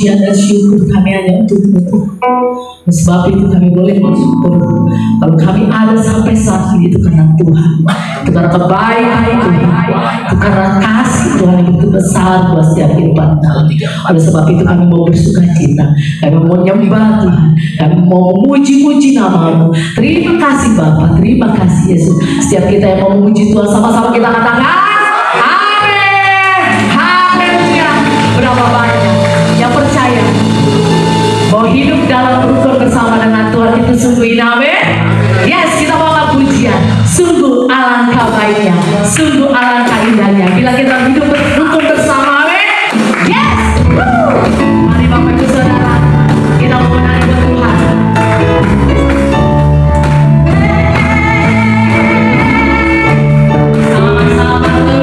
pujian dan syukur kami hanya untuk-Mu Tuhan. Sebab itu kami boleh bersyukur kalau kami ada sampai saat ini itu karena Tuhan, itu karena kebaikan Tuhan, itu karena kasih Tuhan yang begitu besar buat setiap kehidupan kami. Oleh sebab itu kami mau bersuka cita, kami mau menyembah Tuhan, kami mau memuji-muji nama-Mu. Terima kasih Bapa, terima kasih Yesus. Setiap kita yang mau memuji Tuhan, sama-sama kita katakan amin, haleluya. Berapa banyak yang percaya bahwa hidup dalam rukun bersama dengan Tuhan itu sungguh indah, amin. Yes, kita mau pujian. Sungguh alangkah baiknya, sungguh alangkah indahnya bila kita hidup rukun bersama, amin. Yes. Mari Bapak Ibu Saudara, kita mau menari buat Tuhan. Sama-sama.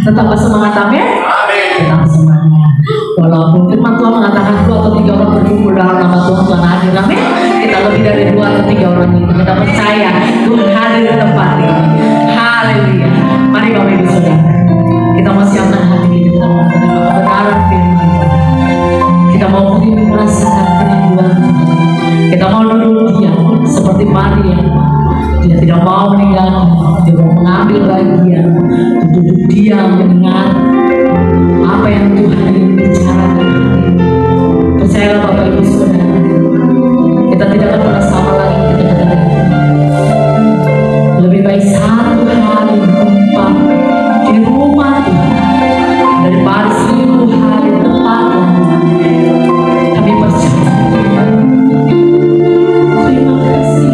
Tetap bersemangat, amin. Kita bersemangat. Walaupun firman Tuhan mengatakan 2 atau 3 orang berkumpul dalam nama Tuhan, Tuhan hadir, amin. Kita lebih dari 2 atau 3 orang itu. Kita percaya Tuhan hadir di tempat ini. Haleluya. Mari Bapak Ibu Saudara, kita mau siapkan hati kita mau menerima kebenaran firman Tuhan. Kita mau merasakan kerinduan Tuhan. Kita mau duduk diam seperti Maria. Dia tidak mau meninggalkan, dia mau mengambil bagian, duduk diam mendengar apa yang Tuhan ingin bicarakan. Percayalah Bapak Ibu Saudara, kita tidak akan pernah sama lagi ketika kita datang. Lebih baik satu hari berjumpa di rumah Tuhan daripada 1000 hari tempat kami percaya. Terima kasih.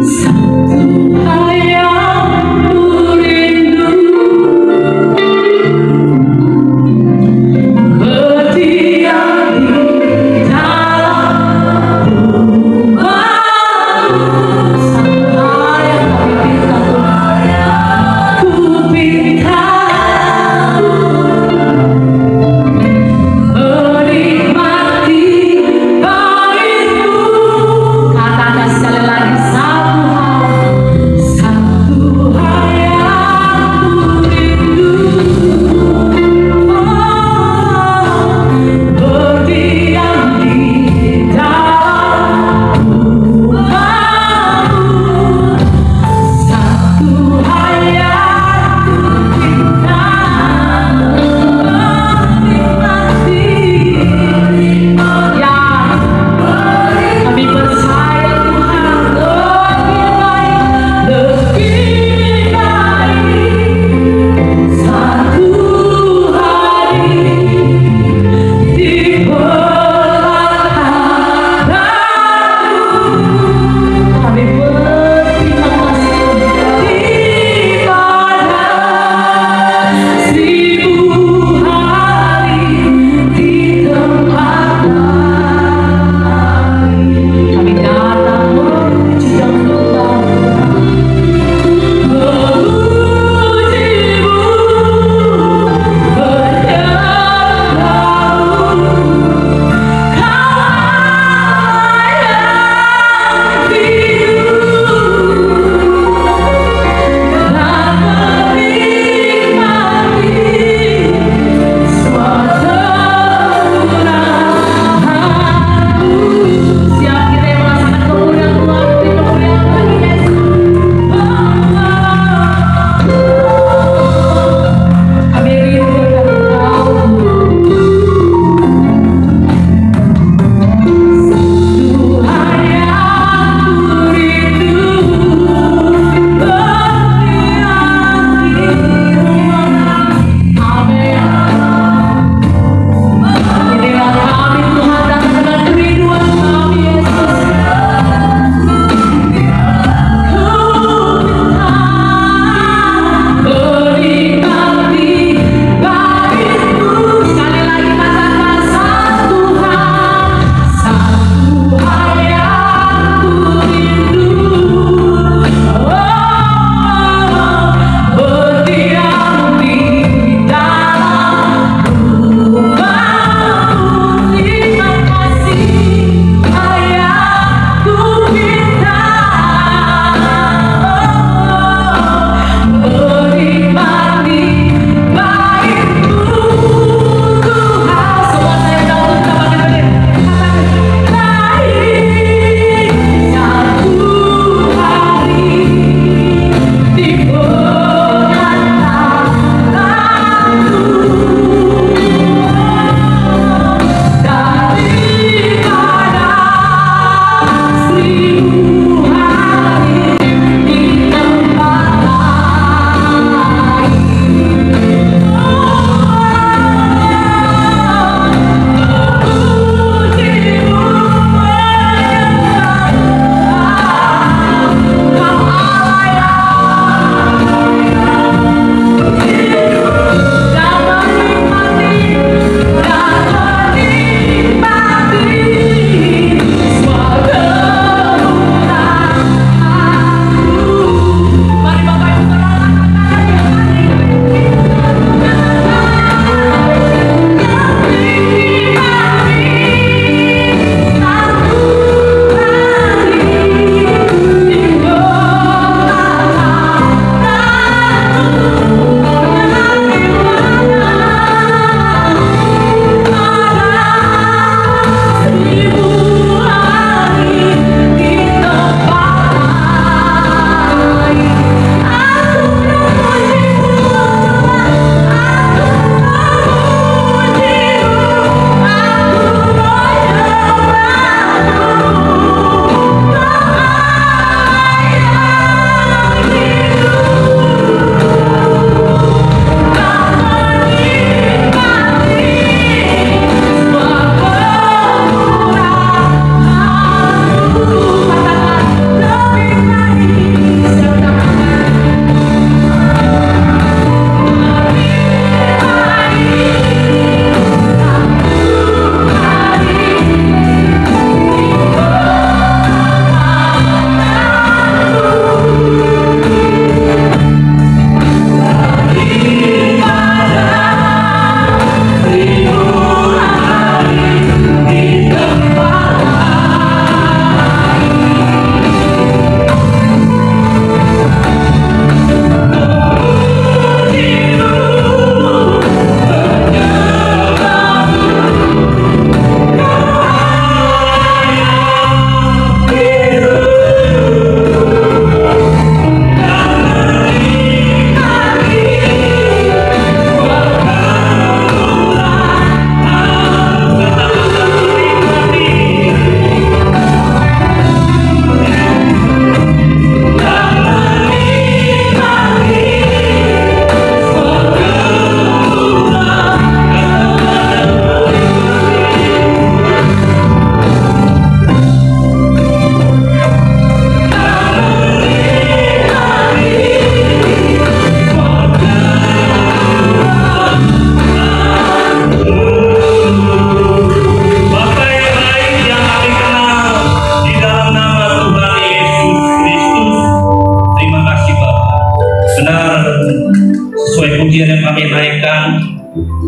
Satu hal yang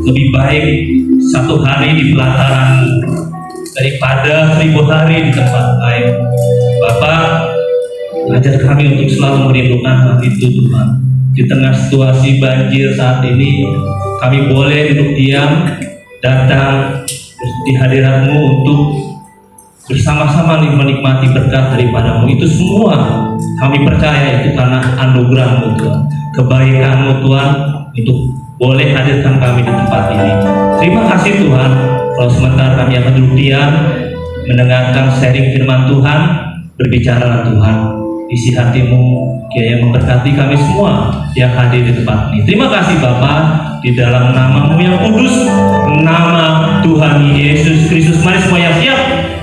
lebih baik satu hari di pelataran daripada 1000 hari di tempat lain. Bapak, ajar kami untuk selalu merindukan hal itu Tuhan. Di tengah situasi banjir saat ini, kami boleh duduk diam, datang di hadirat-Mu untuk bersama-sama menikmati berkat daripada-Mu. Itu semua kami percaya itu karena anugerah-Mu Tuhan, kebaikan-Mu Tuhan, untuk boleh hadirkan kami di tempat ini. Terima kasih Tuhan. Kalau sementara kami akan duduk diam, mendengarkan sharing firman Tuhan, berbicara Tuhan, isi hati-Mu yang memberkati kami semua yang hadir di tempat ini. Terima kasih Bapa, di dalam nama-Mu yang kudus, nama Tuhan Yesus Kristus. Mari semua yang siap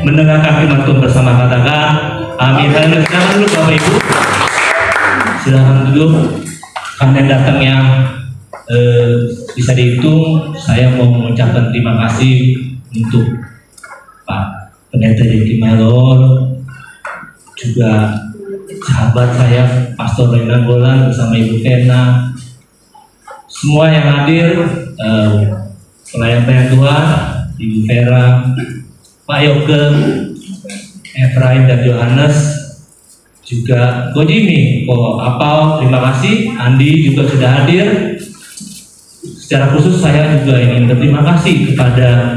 mendengarkan firman Tuhan bersama, katakan amin. Silakan dulu Bapak Ibu, silakan duduk. Kalian datang yang bisa dihitung. Saya mau mengucapkan terima kasih untuk Pak Pendeta Yeki Melon, juga sahabat saya Pastor Renan Bolan bersama Ibu Kena, semua yang hadir, pelayan-pelayan Tuhan, Ibu Vera, Pak Yoke, Efraim dan Yohanes, juga Gojimi, Apal, terima kasih. Andi juga sudah hadir. Secara khusus saya juga ingin berterima kasih kepada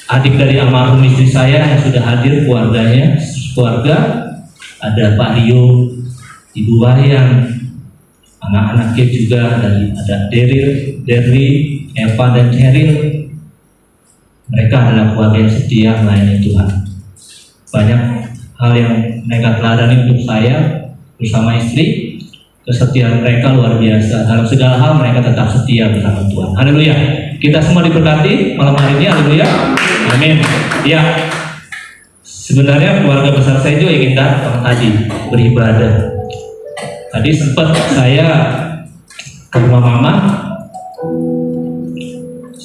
adik dari almarhum istri saya yang sudah hadir, keluarga. Ada Pak Rio, Ibu Wayan, anak-anaknya juga, dan ada Derry, Eva dan Cheryl. Mereka adalah keluarga yang setia melayani Tuhan. Banyak hal yang mereka teladani untuk saya bersama istri. Kesetiaan mereka luar biasa. Dalam segala hal mereka tetap setia bersama Tuhan. Haleluya. Kita semua diberkati malam hari ini. Haleluya. Amin. Ya. Sebenarnya keluarga besar saya juga ingin datang tadi beribadah. Tadi sempat saya ke rumah mama.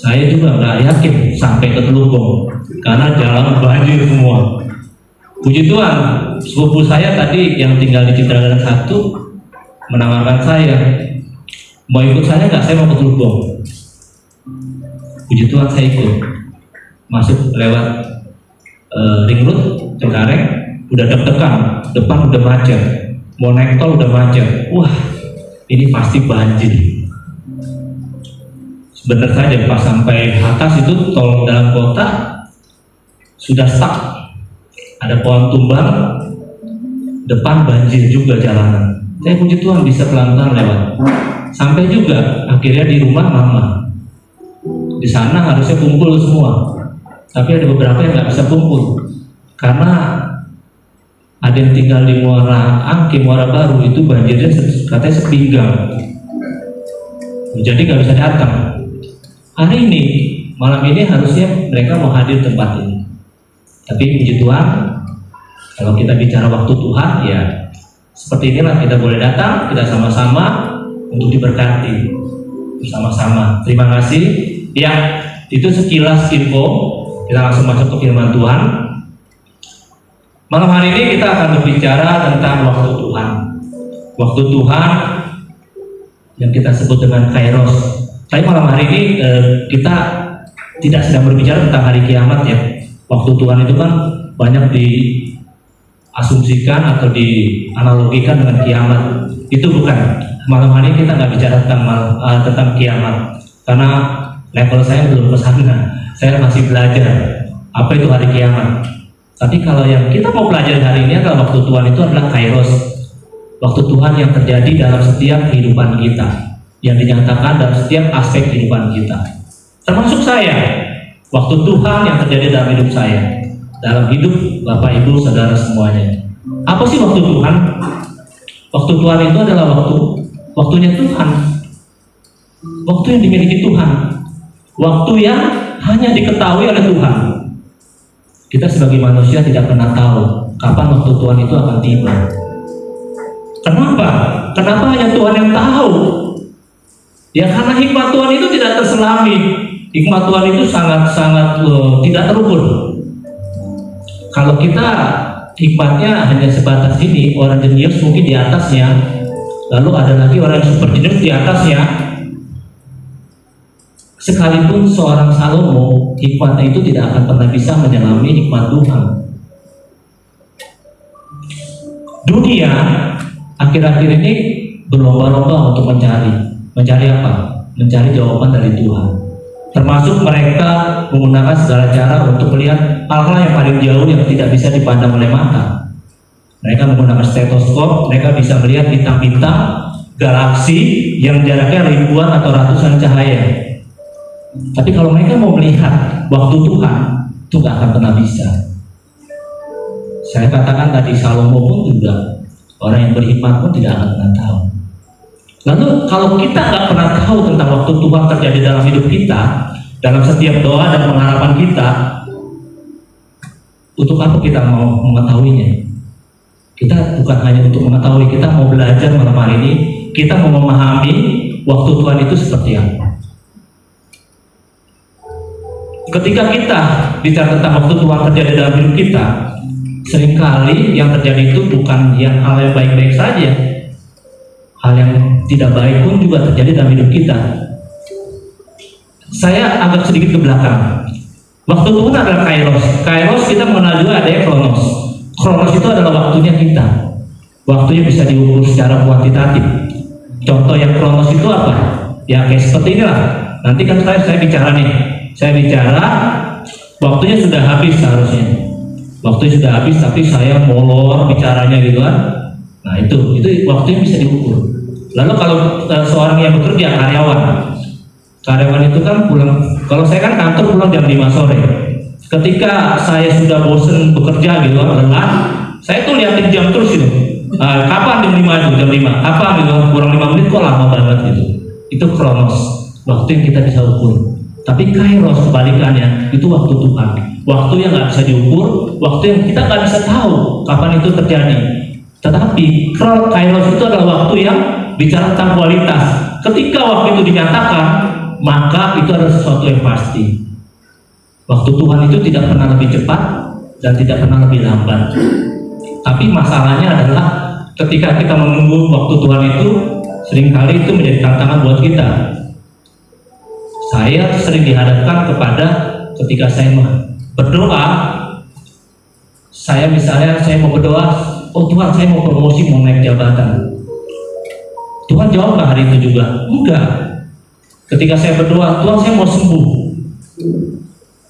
Saya juga nggak yakin sampai ke Telukong karena jalan banjir semua. Puji Tuhan, sepupu saya tadi yang tinggal di Citraland 1 menawarkan saya, mau ikut saya nggak? Saya mau ke Telukong. Puji Tuhan, saya ikut. Masuk lewat ring road Cengkareng, udah deg-degan, depan udah macet, mau naik tol udah macet. Wah, ini pasti banjir. Sebenarnya saja pas sampai atas itu tol dalam kota sudah stuck, ada pohon tumbang, depan banjir juga jalanan. Saya puji Tuhan bisa pelan-pelan lewat. Sampai juga akhirnya di rumah mama. Di sana harusnya kumpul semua, tapi ada beberapa yang nggak bisa kumpul karena ada yang tinggal di Muara Angke, Muara Baru, itu banjirnya katanya sepinggang. Jadi nggak bisa datang. Hari ini, malam ini harusnya mereka mau hadir tempat ini. Tapi puji Tuhan, kalau kita bicara waktu Tuhan, ya seperti inilah kita boleh datang, kita sama-sama untuk diberkati bersama-sama. Terima kasih. Ya, itu sekilas info. Kita langsung masuk ke firman Tuhan. Malam hari ini kita akan berbicara tentang waktu Tuhan. Waktu Tuhan yang kita sebut dengan Kairos. Tapi malam hari ini kita tidak sedang berbicara tentang hari kiamat ya. Waktu Tuhan itu kan banyak diasumsikan atau dianalogikan dengan kiamat. Itu bukan. Malam hari ini kita nggak bicara tentang kiamat karena level saya belum ke sana. Saya masih belajar apa itu hari kiamat. Tapi kalau yang kita mau pelajari hari ini adalah waktu Tuhan itu adalah Kairos. Waktu Tuhan yang terjadi dalam setiap kehidupan kita, yang dinyatakan dalam setiap aspek kehidupan kita. Termasuk saya, waktu Tuhan yang terjadi dalam hidup saya, dalam hidup Bapak Ibu Saudara semuanya. Apa sih waktu Tuhan? Waktu Tuhan itu adalah waktunya Tuhan. Waktu yang dimiliki Tuhan. Waktu yang hanya diketahui oleh Tuhan. Kita sebagai manusia tidak pernah tahu kapan waktu Tuhan itu akan tiba. Kenapa? Kenapa hanya Tuhan yang tahu? Ya karena hikmat Tuhan itu tidak terselami. Hikmat Tuhan itu sangat-sangat tidak terukur. Kalau kita hikmatnya hanya sebatas ini, orang jenius mungkin di atasnya, lalu ada lagi orang super jenius di atasnya, Sekalipun seorang Salomo, hikmatnya itu tidak akan pernah bisa menyelami hikmat Tuhan. Dunia akhir-akhir ini berlomba-lomba untuk mencari apa? Mencari jawaban dari Tuhan. Termasuk mereka menggunakan segala cara untuk melihat hal-hal yang paling jauh yang tidak bisa dipandang oleh mata. Mereka menggunakan stetoskop, mereka bisa melihat bintang-bintang, galaksi yang jaraknya ribuan atau ratusan cahaya. Tapi kalau mereka mau melihat waktu Tuhan, itu gak akan pernah bisa. Saya katakan tadi, Salomo pun juga, orang yang berhikmat pun tidak akan pernah tahu. Lalu kalau kita gak pernah tahu tentang waktu Tuhan terjadi dalam hidup kita, dalam setiap doa dan pengharapan kita, untuk apa kita mau mengetahuinya? Kita bukan hanya untuk mengetahui, kita mau belajar malam hari ini, kita mau memahami waktu Tuhan itu seperti apa. Ketika kita bicara tentang waktu Tuhan terjadi dalam hidup kita, seringkali yang terjadi itu bukan hal yang baik-baik saja. Hal yang tidak baik pun juga terjadi dalam hidup kita. Saya agak sedikit ke belakang. Waktu Tuhan adalah kairos. Kairos kita mengenal juga ada yang kronos. Kronos itu adalah waktunya kita. Waktunya bisa diukur secara kuantitatif. Contoh yang kronos itu apa? Ya kayak seperti inilah. Nanti kan saya bicara nih. Saya bicara, waktunya sudah habis seharusnya. Waktunya sudah habis, tapi saya molor bicaranya gitu kan. Nah itu waktunya bisa diukur. Lalu kalau seorang yang bekerja, karyawan itu kan pulang. Kalau saya kan kantor pulang jam 5 sore. Ketika saya sudah bosen bekerja gitu kan, lelah, saya tuh liatin jam terus gitu. Kapan jam 5 itu? Jam 5. Apa gitu? Kurang 5 menit kok lama banget gitu. Itu kronos, waktu yang kita bisa ukur. Tapi kairos kebalikannya, itu waktu Tuhan. Waktu yang nggak bisa diukur, waktu yang kita nggak bisa tahu kapan itu terjadi. Tetapi kairos itu adalah waktu yang bicara tentang kualitas. Ketika waktu itu dinyatakan, maka itu adalah sesuatu yang pasti. Waktu Tuhan itu tidak pernah lebih cepat dan tidak pernah lebih lambat. Tapi masalahnya adalah ketika kita menunggu waktu Tuhan itu, seringkali itu menjadi tantangan buat kita. Saya sering dihadapkan kepada ketika saya berdoa, saya mau berdoa, oh Tuhan saya mau promosi, mau naik jabatan. Tuhan jawab nggak hari itu juga? Enggak. Ketika saya berdoa, Tuhan saya mau sembuh.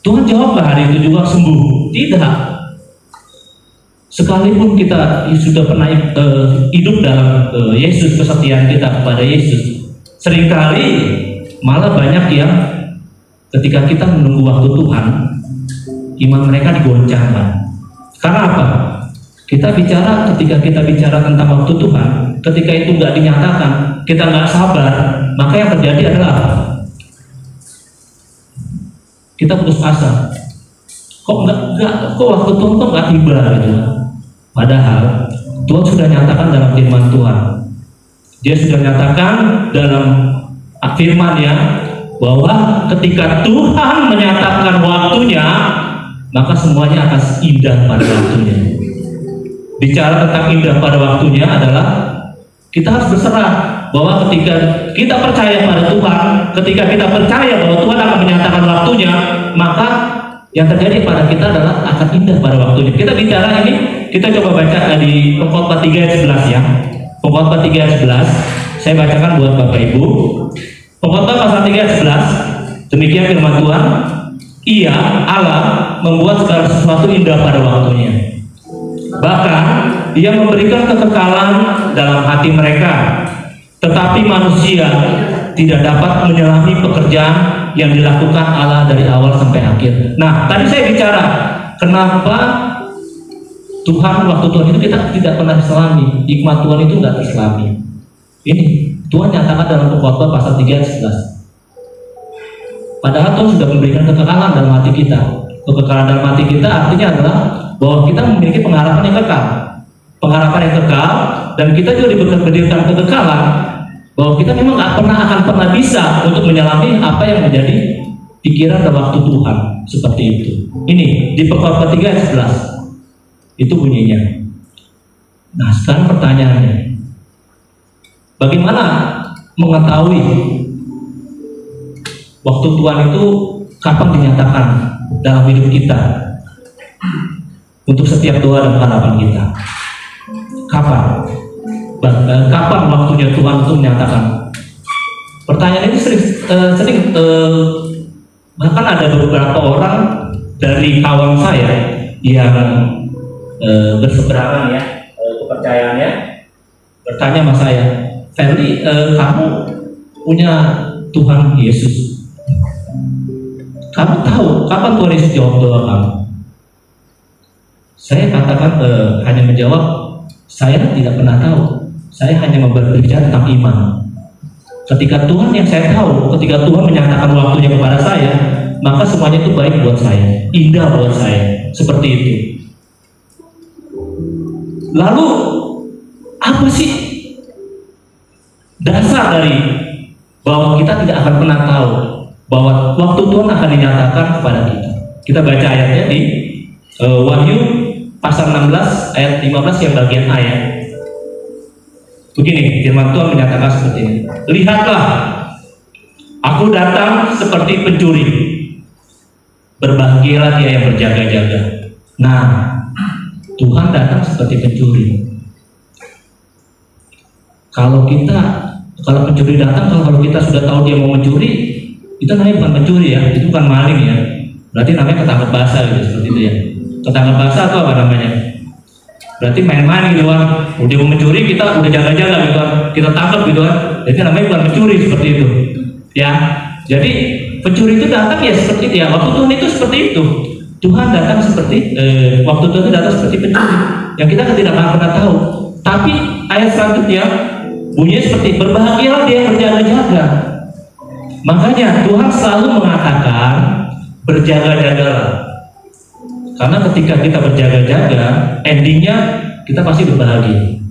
Tuhan jawab nggak hari itu juga sembuh? Tidak. Sekalipun kita sudah pernah hidup dalam Yesus, kesetiaan kita kepada Yesus, seringkali malah banyak yang ketika kita menunggu waktu Tuhan, iman mereka digoncangkan. Karena apa? Ketika kita bicara tentang waktu Tuhan, ketika itu nggak dinyatakan, kita nggak sabar, maka yang terjadi adalah apa? Kita putus asa. Kok waktu Tuhan kok nggak tiba gitu? Padahal Tuhan sudah nyatakan dalam firman Tuhan. Dia sudah nyatakan dalam firman-Nya bahwa ketika Tuhan menyatakan waktunya, maka semuanya akan indah pada waktunya. Bicara tentang indah pada waktunya adalah kita harus berserah bahwa ketika kita percaya pada Tuhan, ketika kita percaya bahwa Tuhan akan menyatakan waktunya, maka yang terjadi pada kita adalah akan indah pada waktunya. Kita bicara ini, kita coba baca di Pengkhotbah 3 ayat 11 ya. Pengkhotbah 3 ayat 11, saya bacakan buat Bapak Ibu. Pengkhotbah pasal 3 ayat 11, demikian firman Tuhan, Ia, Allah, membuat segala sesuatu indah pada waktunya. Bahkan, Dia memberikan kekekalan dalam hati mereka. Tetapi manusia tidak dapat menyelami pekerjaan yang dilakukan Allah dari awal sampai akhir. Nah, tadi saya bicara, kenapa Tuhan, waktu Tuhan itu kita tidak pernah diselami. Hikmat Tuhan itu nggak terselami. Ini Tuhan nyatakan dalam Pengkhotbah pasal 3 ayat 11. Padahal Tuhan sudah memberikan kekekalan dalam hati kita. Kekekalan dalam hati kita artinya adalah bahwa kita memiliki pengharapan yang kekal. Pengharapan yang kekal, dan kita juga diberikan kekekalan bahwa kita memang akan pernah bisa untuk menyelami apa yang menjadi pikiran dan waktu Tuhan. Seperti itu. Ini di Pengkhotbah 3 ayat 11. Itu bunyinya. Nah, sekarang pertanyaannya, bagaimana mengetahui waktu Tuhan itu kapan dinyatakan dalam hidup kita untuk setiap doa dan harapan kita? Kapan? Kapan waktunya Tuhan untuk menyatakan? Pertanyaan ini sering bahkan ada beberapa orang dari kawan saya yang berseberangan ya kepercayaannya, bertanya sama saya, Ferdi, kamu punya Tuhan Yesus, kamu tahu kapan Tuhan Yesus jawab doa kamu? Saya katakan hanya menjawab, saya tidak pernah tahu, saya hanya berbicara tentang iman. Ketika Tuhan yang saya tahu, ketika Tuhan menyatakan waktunya kepada saya, maka semuanya itu baik buat saya, indah buat saya, seperti itu. Lalu apa sih dasar dari bahwa kita tidak akan pernah tahu bahwa waktu Tuhan akan dinyatakan kepada kita? Kita baca ayatnya di Wahyu pasal 16 ayat 15 yang bagian A ya. Begini, firman Tuhan menyatakan seperti ini. Lihatlah, aku datang seperti pencuri. Berbahagialah dia yang berjaga-jaga. Nah, Tuhan datang seperti pencuri. Kalau pencuri datang, kalau kita sudah tahu dia mau mencuri, itu namanya bukan pencuri ya, itu bukan maling ya. Berarti namanya ketangkep basah gitu, seperti itu ya. Ketangkep basah atau apa namanya? Berarti main-main gitu kan. Udah mau mencuri, kita udah jaga-jaga gitu kan, kita tangkap gitu kan. Jadi namanya bukan mencuri, seperti itu ya. Jadi pencuri itu datang ya seperti itu ya. Waktu Tuhan itu seperti itu. Tuhan datang seperti waktu Tuhan itu datang seperti pencuri yang kita tidak akan pernah tahu. Tapi ayat selanjutnya bunyinya seperti, berbahagialah dia yang berjaga-jaga. Makanya Tuhan selalu mengatakan berjaga-jagalah. Karena ketika kita berjaga-jaga, endingnya kita pasti berbahagia.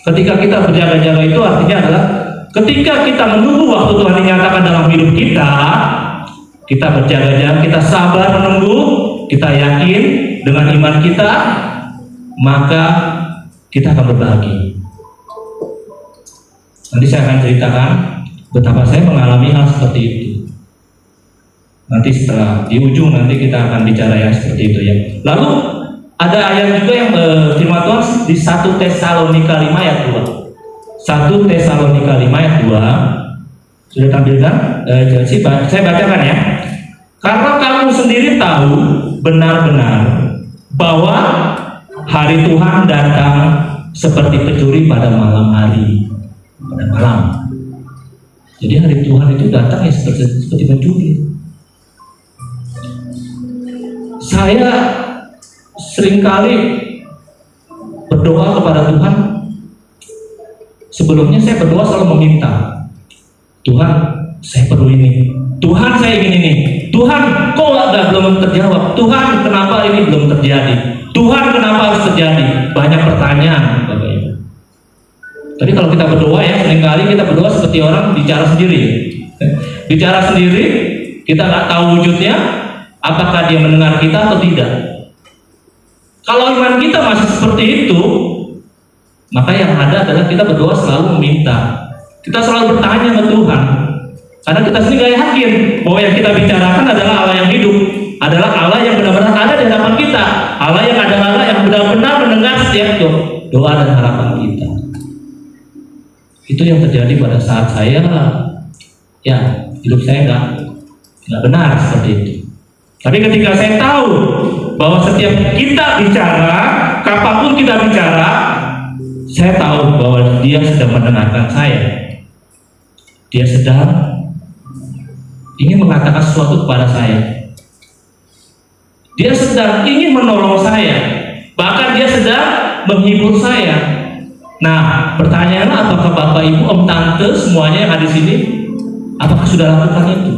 Ketika kita berjaga-jaga itu artinya adalah ketika kita menunggu waktu Tuhan dinyatakan dalam hidup kita berjaga-jaga, kita sabar menunggu, kita yakin dengan iman kita, maka kita akan berbahagia. Nanti saya akan ceritakan betapa saya mengalami hal seperti itu. Nanti setelah di ujung nanti kita akan bicara yang seperti itu ya. Lalu ada ayat juga yang firman Tuhan di 1 Tesalonika 5 ayat 2. 1 Tesalonika 5 ayat 2. Sudah tampilkan? Saya bacakan ya. Karena kamu sendiri tahu benar-benar bahwa hari Tuhan datang seperti pencuri pada malam hari. Pada malam. Jadi hari Tuhan itu datang ya seperti pencuri. Saya seringkali berdoa kepada Tuhan. Sebelumnya saya berdoa selalu meminta, Tuhan saya perlu ini, Tuhan saya ingin ini, Tuhan kok belum terjawab, Tuhan kenapa ini belum terjadi, Tuhan kenapa harus terjadi. Banyak pertanyaan Bapak Ibu. Tapi kalau kita berdoa ya, seringkali kita berdoa seperti orang bicara sendiri. Bicara sendiri, kita nggak tahu wujudnya, apakah dia mendengar kita atau tidak. Kalau iman kita masih seperti itu, maka yang ada adalah kita berdoa selalu meminta. Kita selalu bertanya ke Tuhan. Karena kita sendiri gak yakin bahwa yang kita bicarakan adalah Allah yang hidup, adalah Allah yang benar-benar ada di hadapan kita, Allah yang benar-benar mendengar setiap doa dan harapan kita. Itu yang terjadi pada saat saya, ya hidup saya nggak benar seperti itu. Tapi ketika saya tahu bahwa setiap kita bicara, kapanpun kita bicara, saya tahu bahwa dia sedang mendengarkan saya. Dia sedang ingin mengatakan sesuatu kepada saya. Dia sedang ingin menolong saya. Bahkan dia sedang menghibur saya. Nah, pertanyaannya, apakah Bapak Ibu, Om Tante, semuanya yang ada di sini, apakah sudah lakukan itu?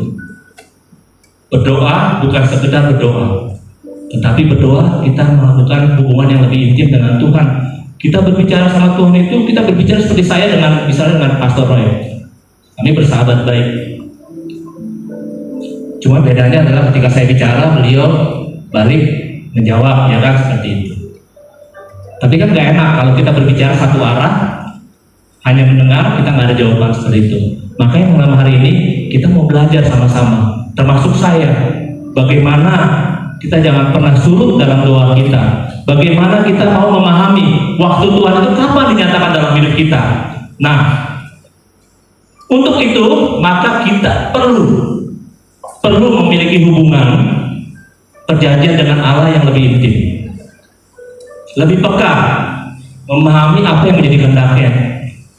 Berdoa bukan sekedar berdoa, tetapi berdoa kita melakukan hubungan yang lebih intim dengan Tuhan. Kita berbicara sama Tuhan itu, kita berbicara seperti saya misalnya dengan Pastor Roy. Kami bersahabat baik. Cuma bedanya adalah ketika saya bicara, beliau balik menjawab, ya kan, seperti itu. Tapi kan gak enak kalau kita berbicara satu arah, hanya mendengar, kita nggak ada jawaban seperti itu. Makanya malam hari ini kita mau belajar sama-sama, termasuk saya, bagaimana kita jangan pernah surut dalam doa kita. Bagaimana kita mau memahami waktu Tuhan itu kapan dinyatakan dalam hidup kita. Nah, untuk itu maka kita perlu memiliki hubungan perjanjian dengan Allah yang lebih intim, lebih peka, memahami apa yang menjadi kehendaknya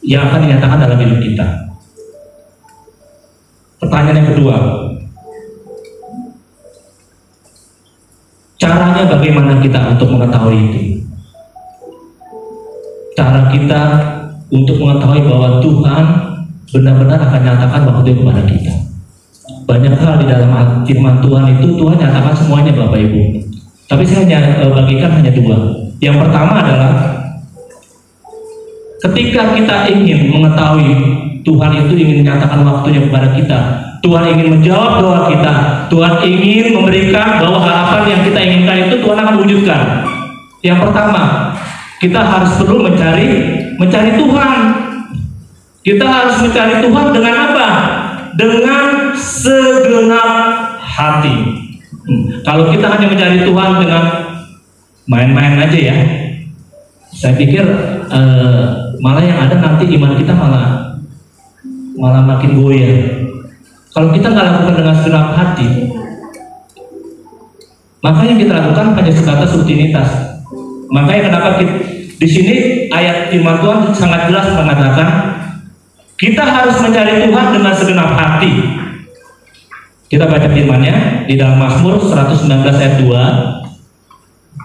yang akan dinyatakan dalam hidup kita. Pertanyaan yang kedua, caranya bagaimana kita untuk mengetahui itu? Cara kita untuk mengetahui bahwa Tuhan benar-benar akan nyatakan waktu itu kepada kita. Banyak hal di dalam firman Tuhan itu Tuhan nyatakan semuanya Bapak Ibu. Tapi saya bagikan hanya dua. Yang pertama adalah ketika kita ingin mengetahui Tuhan itu ingin menyatakan waktunya kepada kita, Tuhan ingin menjawab doa kita, Tuhan ingin memberikan bahwa harapan yang kita inginkan itu Tuhan akan wujudkan. Yang pertama, kita harus perlu mencari Tuhan. Kita harus mencari Tuhan dengan apa? Dengan segenap hati. Kalau kita hanya mencari Tuhan dengan main-main aja ya, saya pikir malah yang ada nanti iman kita malah makin goyah. Kalau kita nggak lakukan dengan segenap hati, maka yang kita lakukan hanya sebatas rutinitas. Makanya kenapa di sini ayat firman Tuhan sangat jelas mengatakan kita harus mencari Tuhan dengan segenap hati. Kita baca firman-Nya di dalam Mazmur 119 ayat 2.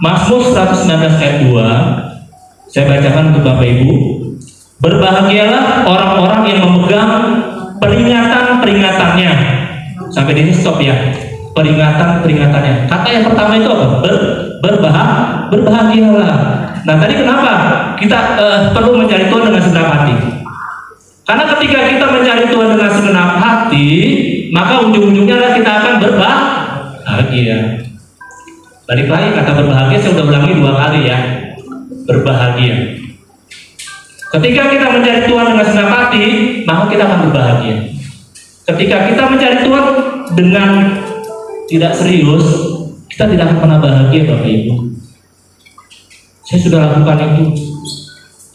Mazmur 119 ayat 2. Saya bacakan untuk Bapak Ibu. Berbahagialah orang-orang yang memegang peringatan-peringatannya. Sampai di sini stop ya. Peringatan-peringatannya. Kata yang pertama itu apa? Berbahagialah. Nah, tadi kenapa kita perlu mencari Tuhan dengan segenap hati? Karena ketika kita mencari Tuhan dengan segenap hati, maka ujung-ujungnya adalah kita akan berbahagia. Balik lagi kata berbahagia, saya udah ulangi 2 kali ya. Berbahagia. Ketika kita mencari Tuhan dengan segenap hati, maka kita akan berbahagia. Ketika kita mencari Tuhan dengan tidak serius, kita tidak akan pernah bahagia, Bapak Ibu. Saya sudah lakukan itu.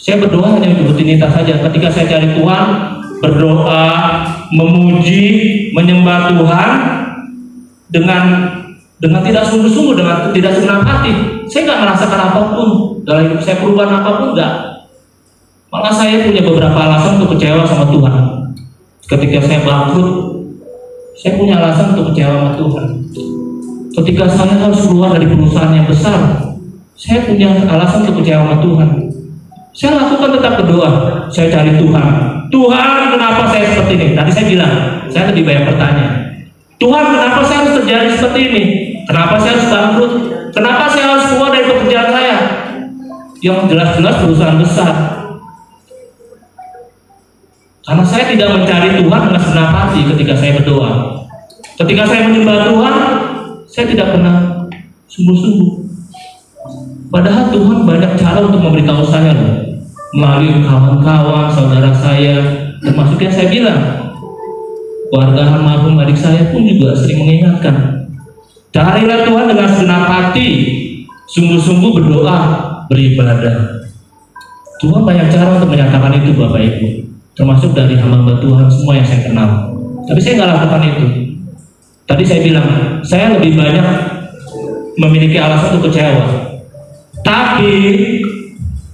Saya berdoa hanya untuk rutinitas saja. Ketika saya cari Tuhan, berdoa, memuji, menyembah Tuhan dengan tidak sungguh-sungguh, dengan tidak segenap hati, saya nggak merasakan apapun dalam hidup saya, perubahan apapun nggak. Malah saya punya beberapa alasan untuk kecewa sama Tuhan. Ketika saya bangkrut, saya punya alasan untuk kecewa sama Tuhan. Ketika saya harus keluar dari perusahaan yang besar, saya punya alasan untuk kecewa sama Tuhan. Saya lakukan tetap berdoa. Saya cari Tuhan. Tuhan, kenapa saya seperti ini? Tadi saya bilang, saya lebih banyak bertanya. Tuhan, kenapa saya harus terjadi seperti ini? Kenapa saya harus bangkrut? Kenapa saya harus keluar dari pekerjaan saya? Yang jelas-jelas perusahaan besar. Karena saya tidak mencari Tuhan dengan segenap hati ketika saya berdoa. Ketika saya menyembah Tuhan, saya tidak pernah sungguh-sungguh. Padahal Tuhan banyak cara untuk memberitahu saya loh. Melalui kawan-kawan, saudara saya, termasuk yang saya bilang, keluarga almarhum adik saya pun juga sering mengingatkan. Carilah Tuhan dengan segenap hati, sungguh-sungguh berdoa, beribadah. Tuhan banyak cara untuk menyatakan itu Bapak Ibu, termasuk dari hamba Tuhan semua yang saya kenal. Tapi saya nggak lakukan itu. Tadi saya bilang, saya lebih banyak memiliki alasan untuk kecewa. Tapi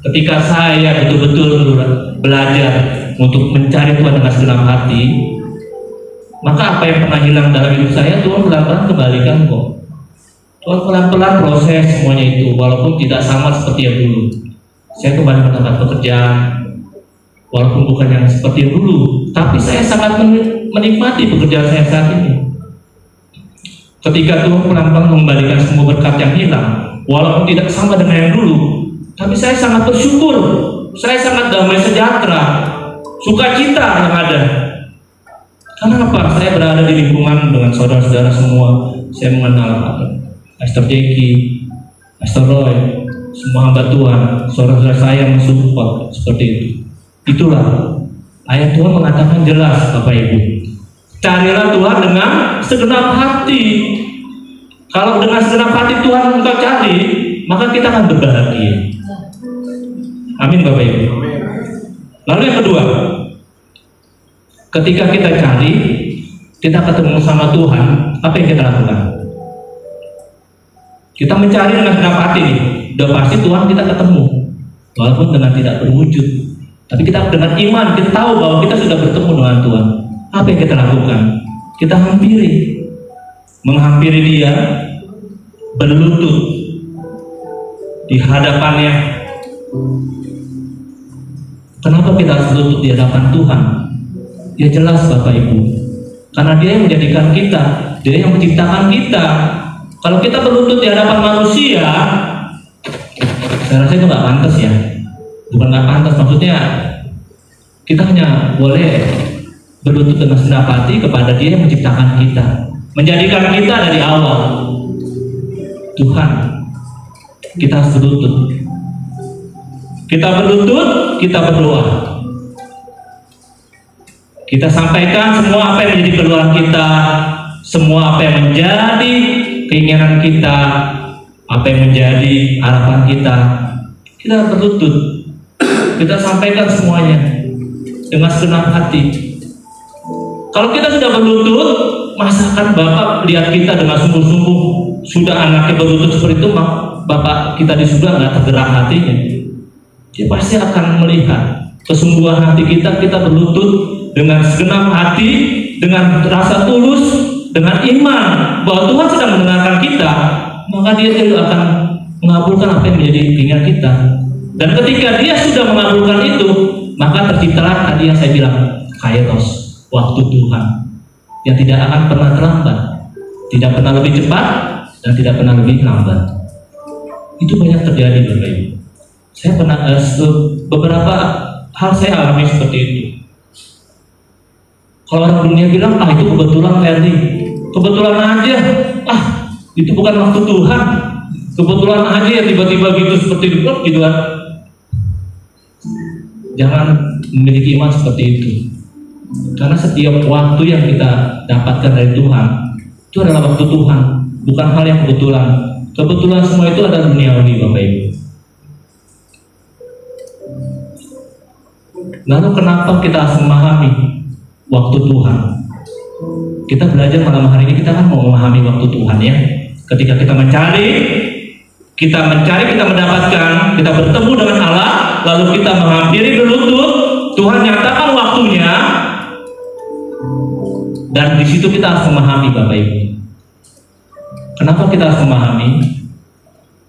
ketika saya betul-betul belajar untuk mencari Tuhan dengan segenap hati, maka apa yang pernah hilang dalam hidup saya, Tuhan pelan-pelan kembalikan kok. Tuhan pelan-pelan proses semuanya itu, walaupun tidak sama seperti yang dulu. Saya kembali ke tempat pekerjaan, walaupun bukan yang seperti yang dulu, tapi saya sangat menikmati pekerjaan saya saat ini. Ketika Tuhan pelan-pelan mengembalikan semua berkat yang hilang, walaupun tidak sama dengan yang dulu, tapi saya sangat bersyukur, saya sangat damai sejahtera, sukacita yang ada. Karena apa? Saya berada di lingkungan dengan saudara-saudara semua. Saya mengenal Pastor Jeki, Pastor Roy, semua hamba Tuhan, saudara-saudara saya mensupport seperti itu. Itulah ayat Tuhan mengatakan jelas, Bapak Ibu. Carilah Tuhan dengan segenap hati. Kalau dengan segenap hati Tuhan engkau cari, maka kita akan berbahagia. Amin, Bapak Ibu. Lalu yang kedua, ketika kita cari, kita ketemu sama Tuhan, apa yang kita lakukan? Kita mencari dengan segenap hati nih, udah pasti Tuhan kita ketemu, walaupun dengan tidak berwujud. Tapi kita dengan iman, kita tahu bahwa kita sudah bertemu dengan Tuhan. Apa yang kita lakukan? Kita hampiri, menghampiri Dia, berlutut di hadapannya. Kenapa kita harus berlutut di hadapan Tuhan? Ya jelas, Bapak Ibu, karena Dia yang menjadikan kita, Dia yang menciptakan kita. Kalau kita berlutut di hadapan manusia, saya rasa itu nggak pantas ya. Bukan nggak pantas, maksudnya kita hanya boleh berlutut dengan segenap hati kepada Dia yang menciptakan kita, menjadikan kita dari awal. Tuhan, kita harus berlutut. Kita berlutut, kita berdoa. Kita sampaikan semua apa yang menjadi keluhan kita, semua apa yang menjadi keinginan kita, apa yang menjadi harapan kita. Kita berlutut, kita sampaikan semuanya dengan segenap hati. Kalau kita sudah berlutut, masakan Bapak lihat kita dengan sungguh-sungguh, sudah anaknya berlutut seperti itu, Bapak kita di surga nggak tergerak hatinya. Dia pasti akan melihat kesungguhan hati kita berlutut dengan segenap hati, dengan rasa tulus, dengan iman bahwa Tuhan sedang mendengarkan kita, maka Dia juga akan mengabulkan apa yang menjadi keinginan kita. Dan ketika Dia sudah mengabulkan itu, maka terciptalah tadi yang saya bilang, kairos, waktu Tuhan yang tidak akan pernah terlambat, tidak pernah lebih cepat dan tidak pernah lebih lambat. Itu banyak terjadi, Bapak Ibu. Saya pernah beberapa hal saya alami seperti itu. Kalau orang dunia bilang, itu kebetulan Ferdi, kebetulan aja, itu bukan waktu Tuhan, kebetulan aja ya tiba-tiba gitu seperti itu, gitu kan. Jangan memiliki iman seperti itu, karena setiap waktu yang kita dapatkan dari Tuhan itu adalah waktu Tuhan, bukan hal yang kebetulan. Kebetulan semua itu adalah duniawi, Bapak Ibu. Lalu kenapa kita harus memahami waktu Tuhan? Kita belajar malam hari ini, kita kan mau memahami waktu Tuhan ya. Ketika kita mencari, kita mendapatkan, kita bertemu dengan Allah, lalu kita menghampiri berlutut, Tuhan nyatakan waktunya, dan di situ kita harus memahami, Bapak Ibu. Kenapa kita harus memahami?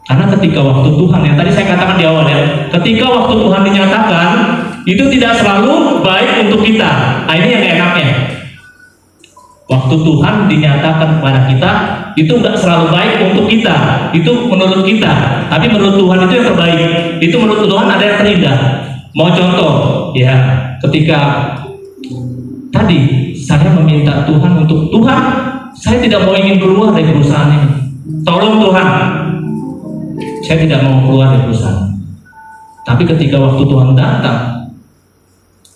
Karena ketika waktu Tuhan, yang tadi saya katakan di awal ya, ketika waktu Tuhan dinyatakan, itu tidak selalu baik untuk kita. Ini yang enaknya. Waktu Tuhan dinyatakan kepada kita, itu nggak selalu baik untuk kita. Itu menurut kita. Tapi menurut Tuhan itu yang terbaik. Itu menurut Tuhan ada yang terindah. Mau contoh, ya, ketika tadi saya meminta Tuhan untuk, Tuhan, saya tidak mau ingin keluar dari perusahaan ini. Tolong Tuhan, saya tidak mau keluar dari perusahaan. Tapi ketika waktu Tuhan datang,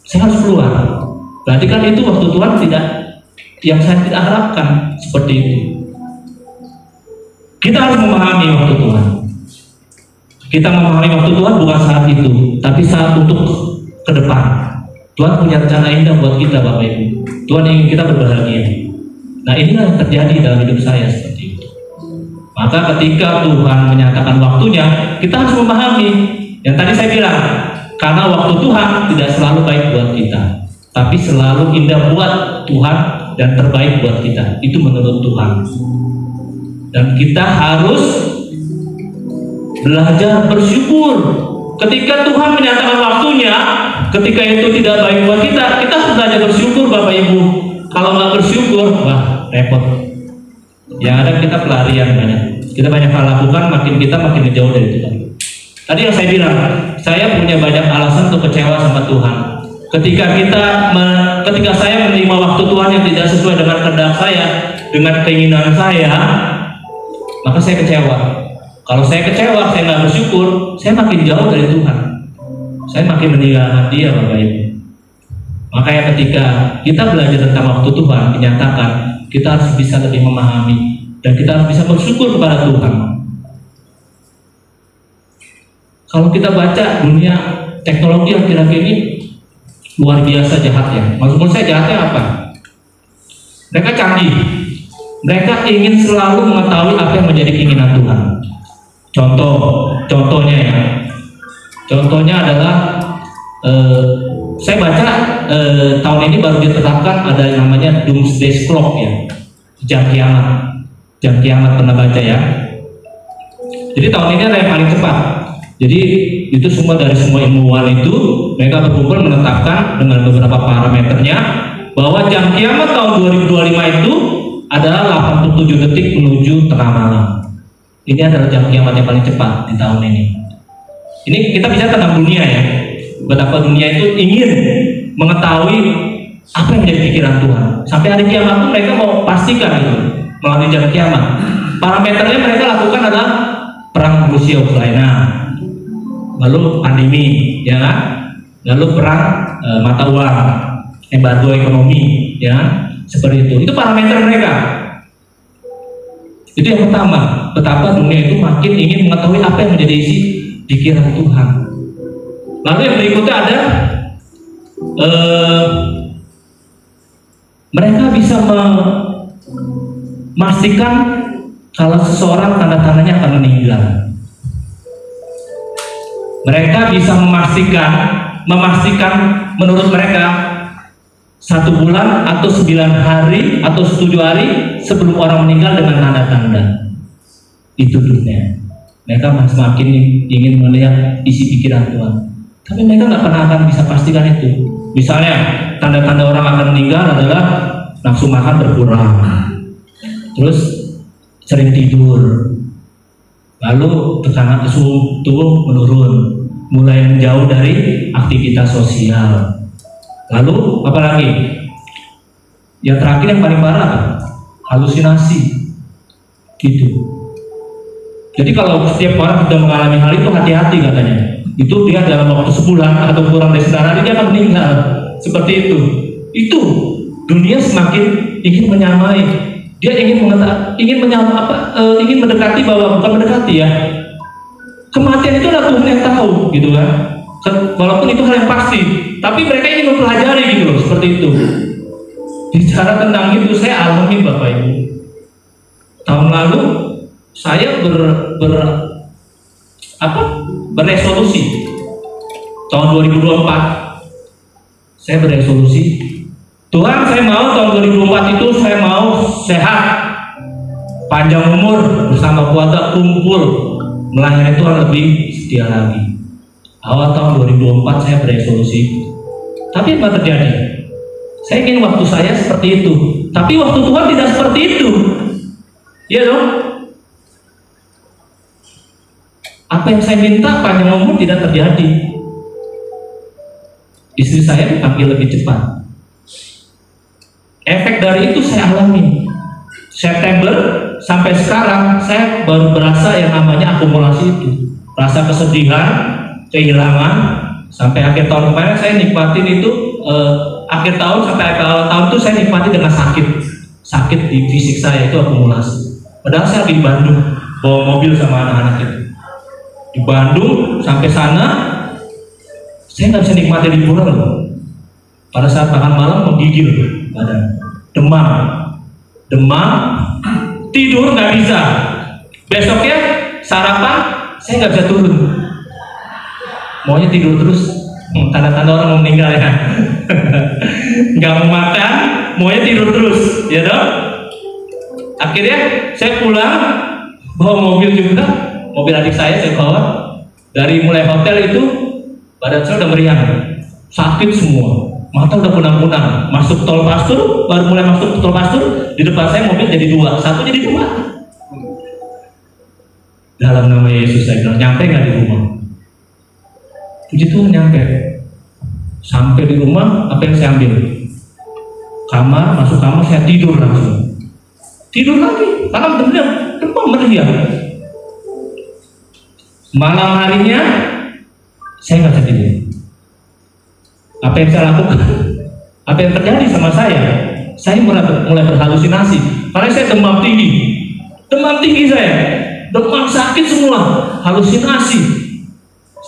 saya harus keluar. Berarti kan itu waktu Tuhan tidak, yang saya tidak harapkan seperti itu. Kita harus memahami waktu Tuhan. Kita memahami waktu Tuhan bukan saat itu, tapi saat untuk ke depan. Tuhan punya rencana indah buat kita, Bapak Ibu. Tuhan ingin kita berbahagia. Nah, inilah yang terjadi dalam hidup saya seperti itu. Maka ketika Tuhan menyatakan waktunya, kita harus memahami. Yang tadi saya bilang, karena waktu Tuhan tidak selalu baik buat kita, tapi selalu indah buat Tuhan dan terbaik buat kita. Itu menurut Tuhan. Dan kita harus belajar bersyukur. Ketika Tuhan menyatakan waktunya, ketika itu tidak baik buat kita, kita harus belajar bersyukur, Bapak Ibu. Kalau nggak bersyukur, wah repot. Yang ada kita pelarian banyak. Kita banyak hal lakukan, kita makin jauh dari Tuhan. Tadi yang saya bilang, saya punya banyak alasan untuk kecewa sama Tuhan. Ketika saya menerima waktu Tuhan yang tidak sesuai dengan kehendak saya, dengan keinginan saya, maka saya kecewa. Kalau saya kecewa, saya nggak bersyukur, saya makin jauh dari Tuhan. saya makin meninggalkan dia, Bapak Ibu. Makanya ketika kita belajar tentang waktu Tuhan dinyatakan, kita harus bisa lebih memahami dan kita harus bisa bersyukur kepada Tuhan. Kalau kita baca dunia teknologi akhir-akhir ini luar biasa jahatnya. Maksud saya jahatnya apa? Mereka canggih. Mereka ingin selalu mengetahui apa yang menjadi keinginan Tuhan. Contohnya ya. Contohnya adalah saya baca tahun ini baru ditetapkan ada yang namanya Doomsday Clock ya, jam kiamat pernah baca ya. Jadi tahun ini ada yang paling cepat. Jadi itu semua dari semua ilmuwan itu mereka berkumpul menetapkan dengan beberapa parameternya bahwa jam kiamat tahun 2025 itu adalah 87 detik menuju tengah malam. Ini adalah jam kiamat yang paling cepat di tahun ini. Ini kita bicara tentang dunia ya. Betapa dunia itu ingin mengetahui apa yang menjadi pikiran Tuhan. Sampai hari kiamat pun mereka mau pastikan itu melalui jam kiamat. Parameternya mereka lakukan adalah perang Rusia Ukraina, lalu pandemi, ya kan? Lalu perang mata uang, embargo ekonomi, ya kan? Seperti itu. Itu parameter mereka. Itu yang pertama. Betapa dunia itu makin ingin mengetahui apa yang menjadi isi pikiran Tuhan. Lalu yang berikutnya ada mereka bisa memastikan kalau seseorang tanda-tandanya akan meninggal. Mereka bisa memastikan menurut mereka 1 bulan atau 9 hari atau 7 hari sebelum orang meninggal dengan tanda-tanda. Itu dunia. Mereka semakin ingin melihat isi pikiran Tuhan. Tapi mereka nggak pernah akan bisa pastikan itu. Misalnya tanda-tanda orang akan meninggal adalah nafsu makan berkurang, terus sering tidur, lalu tekanan suhu tubuh menurun, mulai menjauh dari aktivitas sosial. Lalu apa lagi? Yang terakhir yang paling parah, halusinasi, gitu. Jadi kalau setiap orang sudah mengalami hal itu, hati-hati katanya. Itu dia dalam waktu sebulan atau kurang dari 9 hari dia akan meninggal. Seperti itu. Itu dunia semakin ingin menyamai. Dia ingin ingin mendekati bahwa bukan mendekati ya. Kematian itu adalah Tuhan yang tahu, gitu kan. Walaupun itu hal yang pasti, tapi mereka ingin mempelajari gitu loh, seperti itu. Bicara tentang itu saya alami Bapak Ibu. Tahun lalu saya beresolusi tahun 2024. Saya beresolusi, Tuhan saya mau tahun 2024 itu saya mau sehat, panjang umur, bersama keluarga kumpul melayani Tuhan lebih setia lagi. Awal tahun 2024 saya beresolusi, tapi apa terjadi? Saya ingin waktu saya seperti itu, tapi waktu Tuhan tidak seperti itu. Iya dong? Apa yang saya minta panjang umur tidak terjadi. Istri saya dipanggil lebih cepat. Efek dari itu saya alami. September sampai sekarang saya baru berasa yang namanya akumulasi itu. Rasa kesedihan, kehilangan, sampai akhir tahun kemarin saya nikmatin itu. Akhir tahun sampai awal tahun itu saya nikmati dengan sakit di fisik saya, itu akumulasi. Padahal saya di Bandung bawa mobil sama anak-anak itu. Di Bandung sampai sana saya nggak bisa nikmati liburan loh. Pada saat makan malam menggigil badan, demam, tidur nggak bisa. Besoknya sarapan saya nggak bisa turun, maunya tidur terus. Tanda-tanda orang mau meninggal ya. Nggak mau makan, maunya tidur terus, ya dong. Akhirnya saya pulang bawa mobil juga, mobil adik saya bawa. Dari mulai hotel itu badan saya udah meriang, sakit semua, mata udah kunang-kunang. Masuk tol Pastur, baru mulai masuk tol Pastur, di depan saya mobil jadi 2, 1 jadi 2. Dalam nama Yesus saya bilang, nyampe nggak di rumah? Puji Tuhan nyampe. Sampai di rumah, apa yang saya ambil? Kamar, masuk kamar, saya tidur langsung. Tidur lagi, karena benar-benar demam meriang. Malam harinya saya nggak bisa tidur. Apa yang saya lakukan? Apa yang terjadi sama saya? Saya mulai berhalusinasi. Karena saya demam tinggi saya, demam sakit semua, halusinasi.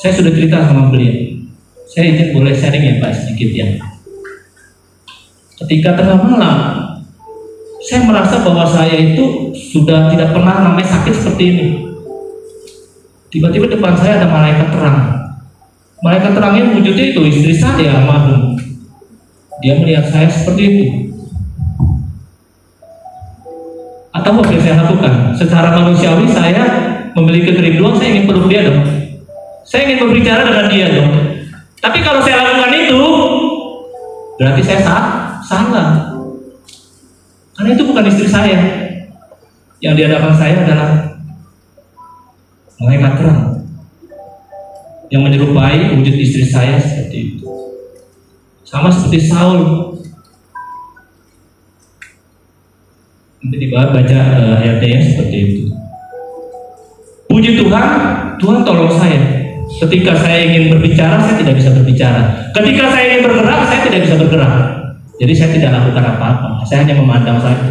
Saya sudah cerita sama beliau. Saya izin boleh sharing ya Pak sedikit ya. Ketika tengah malam, saya merasa bahwa saya itu sudah tidak pernah namanya sakit seperti ini. Tiba-tiba depan saya ada malaikat terang. Malaikat terangnya wujudnya itu istri saya, almarhum. Dia melihat saya seperti itu. Atau apa yang saya lakukan? Secara manusiawi saya memiliki kerinduan, saya ingin peluk dia dong. Saya ingin berbicara dengan dia dong. Tapi kalau saya lakukan itu, berarti saya salah. Karena itu bukan istri saya. Yang di hadapan saya adalah malaikat terang yang menyerupai wujud istri saya seperti itu. Sama seperti Saul. Nanti baca ayatnya seperti itu. Puji Tuhan, Tuhan tolong saya. Ketika saya ingin berbicara, saya tidak bisa berbicara. Ketika saya ingin bergerak, saya tidak bisa bergerak. Jadi saya tidak lakukan apa-apa. Saya hanya memandang saja.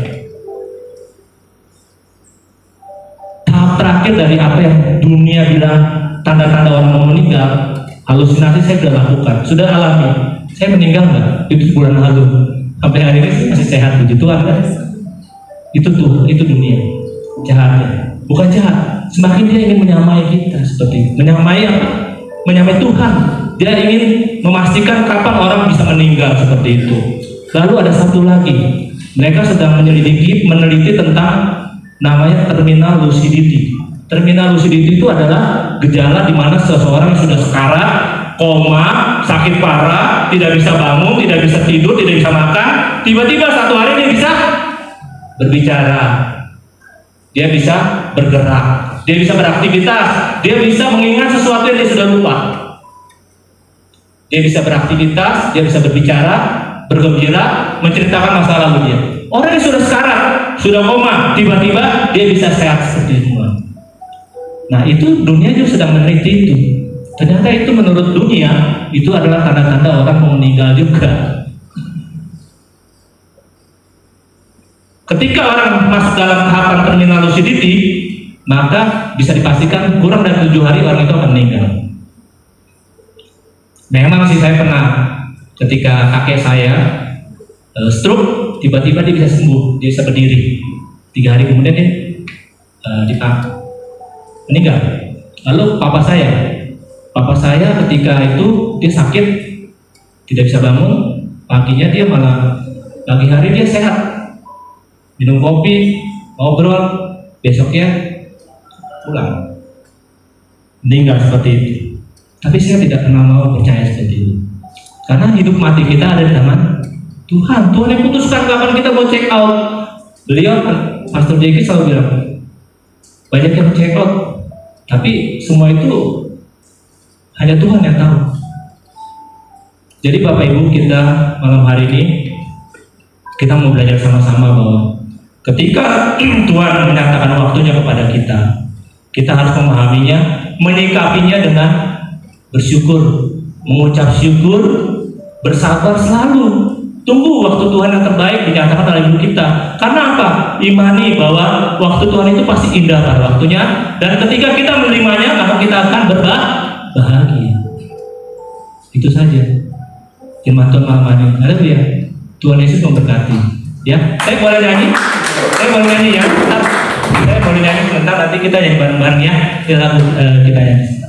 Tahap terakhir dari apa yang dunia bilang tanda-tanda orang mau meninggal, halusinasi saya sudah lakukan, sudah alami. Saya meninggal nggak? Itu bulan lalu. Sampai hari ini saya masih sehat, puji Tuhan kan? Itu dunia jahatnya. Bukan jahat, semakin dia ingin menyamai kita seperti itu. Menyamai apa? Menyamai Tuhan. Dia ingin memastikan kapan orang bisa meninggal seperti itu. Lalu ada satu lagi, mereka sedang meneliti tentang namanya terminal lucidity. Terminal lucidity itu adalah gejala di mana seseorang yang sudah sekarat, koma, sakit parah, tidak bisa bangun, tidak bisa tidur, tidak bisa makan, tiba-tiba satu hari dia bisa berbicara, dia bisa bergerak, dia bisa beraktivitas, dia bisa mengingat sesuatu yang dia sudah lupa. Dia bisa beraktivitas, dia bisa berbicara, bergembira, menceritakan masa lalu dia. Orang yang sudah sekarat, sudah koma, tiba-tiba dia bisa sehat seperti itu. Nah itu dunia juga sedang meneliti itu. Ternyata itu menurut dunia itu adalah tanda-tanda orang mau meninggal juga. Ketika orang masuk dalam tahapan terminal lucidity, maka bisa dipastikan kurang dari 7 hari orang itu akan meninggal. Memang sih saya pernah ketika kakek saya stroke, tiba-tiba dia bisa sembuh, dia bisa berdiri. 3 hari kemudian dia meninggal. Lalu papa saya ketika itu dia sakit, tidak bisa bangun, paginya dia malah pagi hari dia sehat, minum kopi, ngobrol, besoknya pulang, meninggal seperti itu. Tapi saya tidak pernah mau percaya seperti itu, karena hidup mati kita ada di tangan Tuhan. Tuhan yang putuskan kapan kita mau check out. Beliau, Pastor Jeki selalu bilang, banyak yang check out, tapi semua itu hanya Tuhan yang tahu. Jadi Bapak Ibu, kita malam hari ini kita mau belajar sama-sama bahwa ketika Tuhan menyatakan waktunya kepada kita, kita harus memahaminya, menyikapinya dengan bersyukur, mengucap syukur, bersabar selalu. Tunggu waktu Tuhan yang terbaik dinyatakan dalam hidup kita. Karena apa? Imani bahwa waktu Tuhan itu pasti indah pada waktunya, dan ketika kita menerimanya, maka kita akan berbahagia. Itu saja firman Tuhan malam hari. Haleluya. Tuhan Yesus memberkati. Ya, saya boleh nyanyi ya. Saya boleh nyanyi sebentar, nanti kita nyanyi bareng-bareng ya. Kita nyanyi.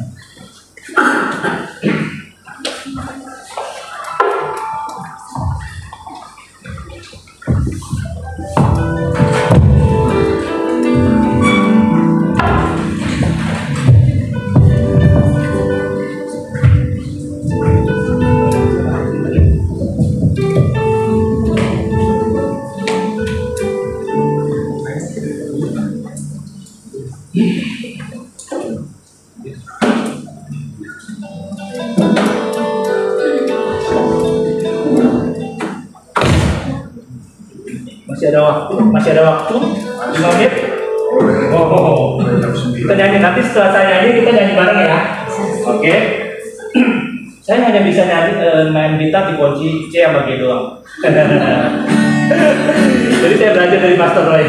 Masih ada waktu 5 menit. Kita nyanyi, nanti setelah saya nyanyi kita nyanyi bareng ya. Oke. Saya hanya bisa main gitar di kunci C sama G doang. Jadi saya belajar dari Pastor Roy.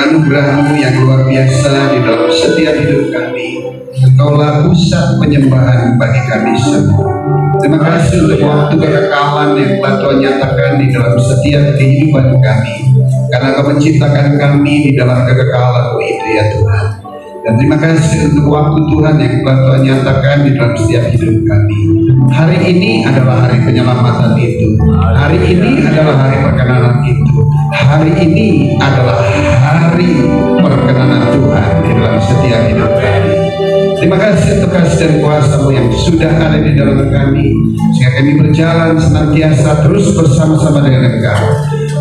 anugerah-Mu yang luar biasa di dalam setiap hidup kami. Engkaulah pusat penyembahan bagi kami semua. Terima kasih untuk waktu kekekalan yang telah Tuhan nyatakan di dalam setiap kehidupan kami. Karena Kau menciptakan kami di dalam kekekalan itu ya Tuhan. Dan terima kasih untuk waktu Tuhan yang telah Tuhan nyatakan di dalam setiap hidup kami. Hari ini adalah hari penyelamatan itu. Hari ini adalah hari perkenanan itu. Hari ini adalah hari perkenanan Tuhan di dalam setiap hidup kami. Terima kasih untuk kasih dan kuasa-Mu yang sudah ada di dalam kami, sehingga kami berjalan senantiasa terus bersama-sama dengan Engkau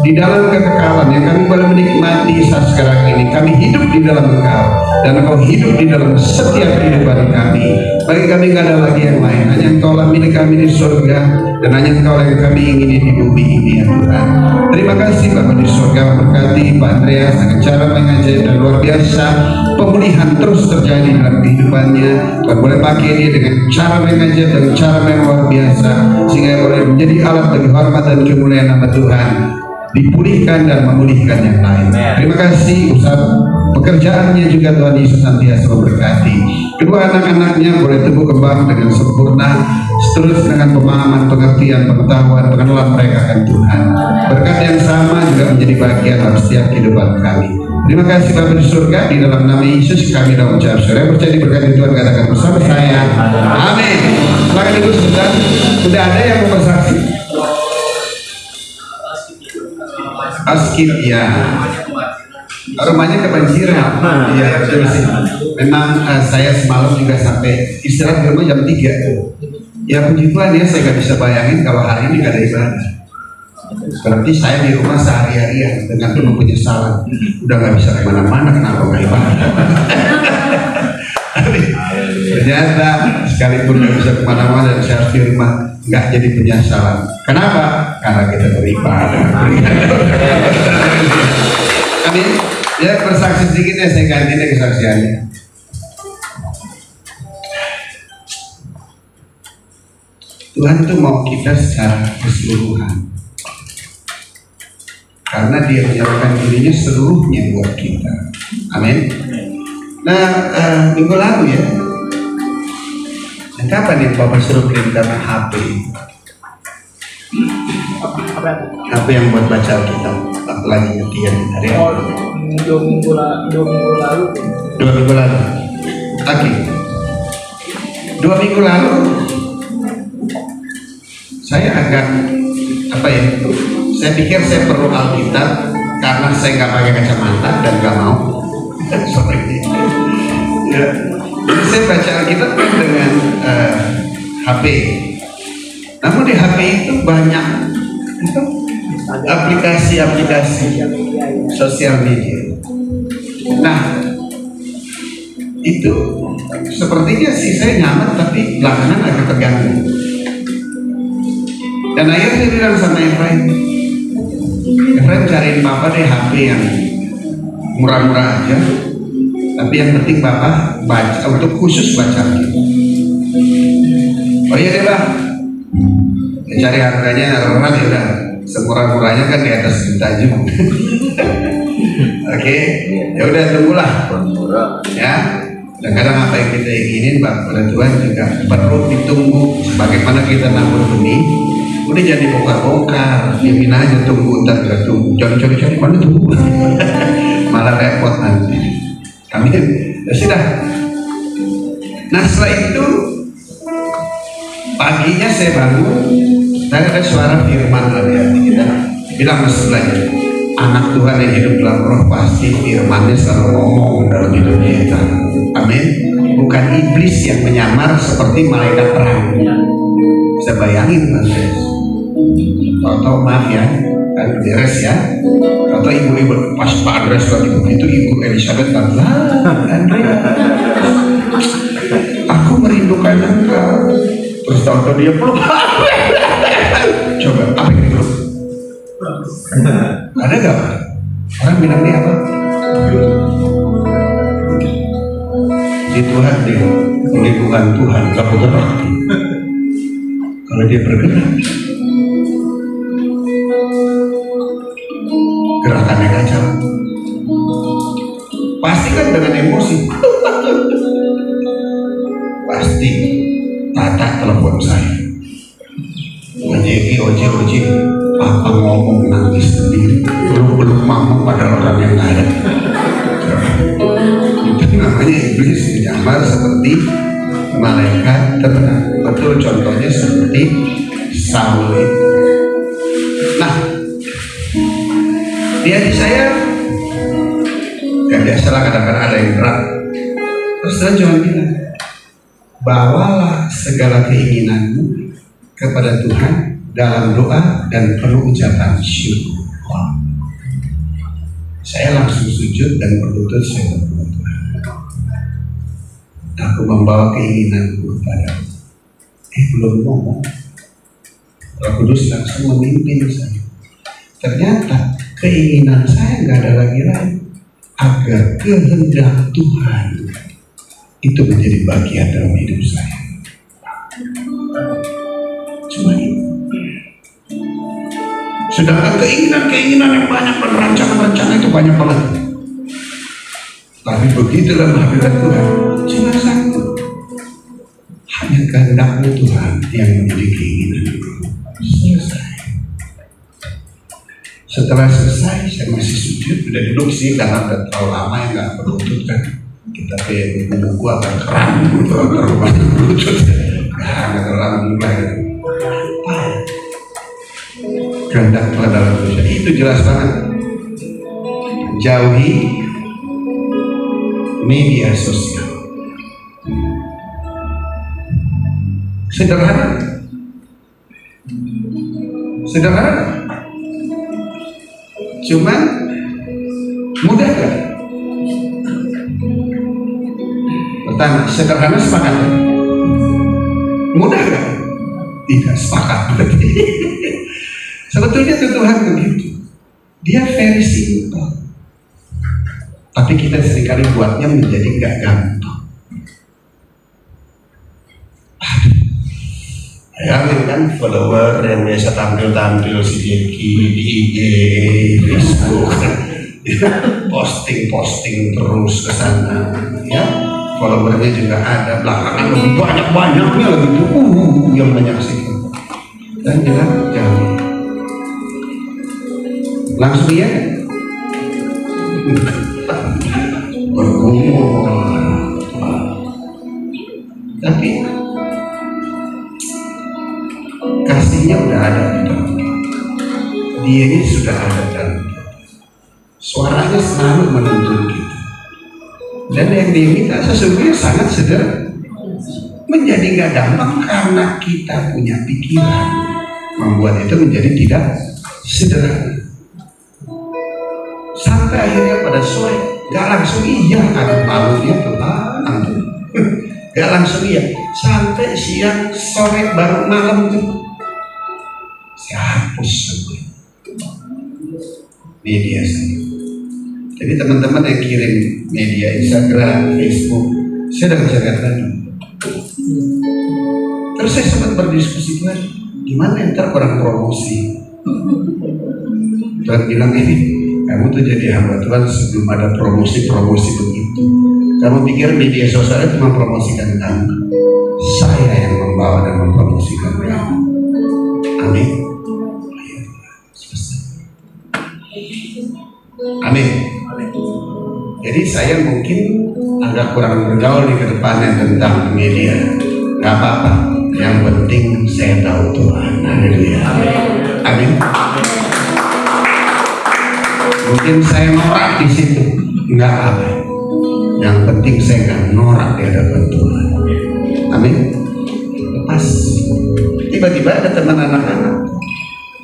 di dalam kekekalan yang kami boleh menikmati saat sekarang ini. Kami hidup di dalam Engkau dan Engkau hidup di dalam setiap kehidupan kami. Bagi kami tidak ada lagi yang lain, hanya Engkau lah milik kami di surga, dan hanya Engkau lah yang kami ingini di bumi ini ya Tuhan. Terima kasih Bapa di surga, berkati Pak Andreas dengan cara mengajar dan luar biasa. Pemulihan terus terjadi dalam kehidupannya. Tuhan boleh pakai dia dengan cara mengajar dan cara yang luar biasa, sehingga boleh menjadi alat bagi hormat dan kemuliaan nama Tuhan, dipulihkan dan memulihkan yang lain. Terima kasih usaha pekerjaannya juga Tuhan Yesus senantiasa memberkati. Kedua anak-anaknya boleh tumbuh kembang dengan sempurna, seterus dengan pemahaman, pengertian, pengetahuan, pengenalan mereka akan Tuhan. Berkat yang sama juga menjadi bagian dalam setiap kehidupan kami. Terima kasih Bapa di surga, di dalam nama Yesus kami dah ucap. Saudara percaya diberkati Tuhan, katakan bersama saya, amin. Silakan dulu sebentar. Sudah ada yang mau bersaksi? Askip ya. Rumahnya kebanjiran. Iya betul sih. Memang saya semalam juga sampai istirahat di rumah jam 3 tuh. Ya puji Tuhan ya, saya nggak bisa bayangin kalau hari ini nggak ada ibadah. Berarti saya di rumah sehari-harian dengan penuh penyesalan. Udah nggak bisa kemana-mana, kenapa nggak ibadah? Ternyata sekalipun nggak bisa kemana-mana dan saya harus di rumah, nggak jadi penyesalan. Kenapa? Karena kita beribadah. Amin. Ya bersaksi sedikit ya, saya ganti deh kesaksiannya. Tuhan itu mau kita secara keseluruhan, karena Dia menyerahkan dirinya seluruhnya buat kita. Amin. Nah, minggu lalu ya, kapan nih Bapak suruh kirimkan HP? HP yang buat baca Alkitab, lagi ngertian hari ini. 2 minggu lalu. 2 minggu lalu. Oke. 2 minggu lalu saya agak saya pikir saya perlu Alkitab karena saya nggak pakai kacamata dan nggak mau seperti itu. Ya. Jadi saya baca Alkitab kan dengan HP. Namun di HP itu banyak aplikasi-aplikasi sosial media. Nah, itu sepertinya sih saya nyaman, tapi belakangan agak terganggu. Dan akhirnya saya bilang sama Efraim cariin Papa deh HP yang murah-murah aja, tapi yang penting Papa baca untuk khusus baca gitu. Oh iya deh Bang, ya, cari harganya normal ya udah, semurah-murahnya kan di atas juta juga. Oke, ya udah tunggulah ya. Dan kadang apa yang kita inginin pada Tuhan juga perlu ditunggu. Sebagaimana kita nabur benih, udah jadi bongkar-bongkar, diamin aja, tunggu, ntar kita tunggu, jangan cari-cari mana tunggu. Malah repot nanti. Kami ya sudah. Nah setelah itu paginya saya bangun, dan ada suara firman dari hati kita, bilang sebelahnya, anak Tuhan yang hidup dalam roh pasti firmannya selalu ngomong dalam hidup kita. Amin. Bukan iblis yang menyamar seperti malaikat perang. Bisa bayangin Mas. Toto maaf ya, kan beres ya. Toto ibu-ibu pas Pak Andreas lagi begitu, Ibu Elizabeth kan Andreas, aku merindukan engkau. Terus Toto dia peluk. Coba apa yang peluk? Ada gak? Orang bilang dia apa? Di Tuhan dia, lingkungan Tuhan, kamu terarti. Kalau dia bergerak, gerakannya kacau. Pasti kan dengan emosi. Pasti Tata telepon saya. ngomong pada orang yang ada. Itu namanya iblis menyamar seperti malaikat terang. Betul, contohnya seperti Saul. Nah, di hati saya biasalah kadang-kadang ada yang berat. Terus Tuhan cuma bilang, bawalah segala keinginanmu kepada Tuhan dalam doa dan penuh ucapan syukur. Saya langsung sujud dan berlutut, saya berdoa, Tuhan, aku membawa keinginanku kepadamu. Belum ngomong, Roh Kudus langsung memimpin saya. Ternyata keinginan saya nggak ada lagi lain, agar kehendak Tuhan itu menjadi bagian dalam hidup saya. Cuma itu. Sedangkan keinginan-keinginan yang banyak dan rencana-rencana itu banyak banget. Tapi begitu dalam hadirat Tuhan, cuma satu. Hanya kehendakmu Tuhan yang menjadi keinginan itu. Selesai. Setelah selesai, saya masih sujud. Udah duduk sih karena udah terlalu lama yang nggak berlutut kan. Kita kayak buku agak keram gitu, terlalu banyak berlutut. Nggak terlalu juga. Kehendak Tuhan dalam dosa itu jelas banget. Jauhi media sosial. Sederhana. Cuman mudah kan? Pertama, sederhana, sepakat kan? Mudah kan? Tidak sepakat berarti. Sebetulnya Tuhan begitu. Dia very simple. Tapi kita seringkali buatnya menjadi gak gampang. Bayangin kan follower yang biasa tampil-tampil si Jeki di IG, Facebook, posting terus ke sana, ya. Followernya juga ada, belakangan lebih banyak-banyaknya lagi tuh yang menyaksikan. Dan bilang jangan langsung ya bergumul, tapi kasihnya udah ada di dalam kita. Dia ini sudah ada dalam kita. Suaranya selalu menuntun kita. Dan yang diminta sesungguhnya sangat sederhana. Menjadi gak gampang karena kita punya pikiran membuat itu menjadi tidak sederhana. Sampai akhirnya pada sore gak langsung iya, ada malunya Tuhan. Gak langsung iya. Sampai siang, sore, baru malam itu saya hapus semua media saya. Jadi teman-teman yang kirim media Instagram, Facebook, saya udah bisa lihat lagi. Terus saya sempat berdiskusi Tuhan, gimana ntar kurang promosi. Tuhan bilang ini, kamu tuh jadi hamba Tuhan sebelum ada promosi begitu. Kamu pikir media sosial itu mempromosikan kamu? Saya yang membawa dan mempromosikan kamu. Amin. Amin. Jadi saya mungkin agak kurang bergaul di kedepannya tentang media. Gak apa-apa. Yang penting saya tahu Tuhan. Haleluya. Amin. Mungkin saya norak di situ. Enggak apa. Yang penting saya gak norak di hadapan Tuhan. Amin. Lepas tiba-tiba ada teman anak-anak,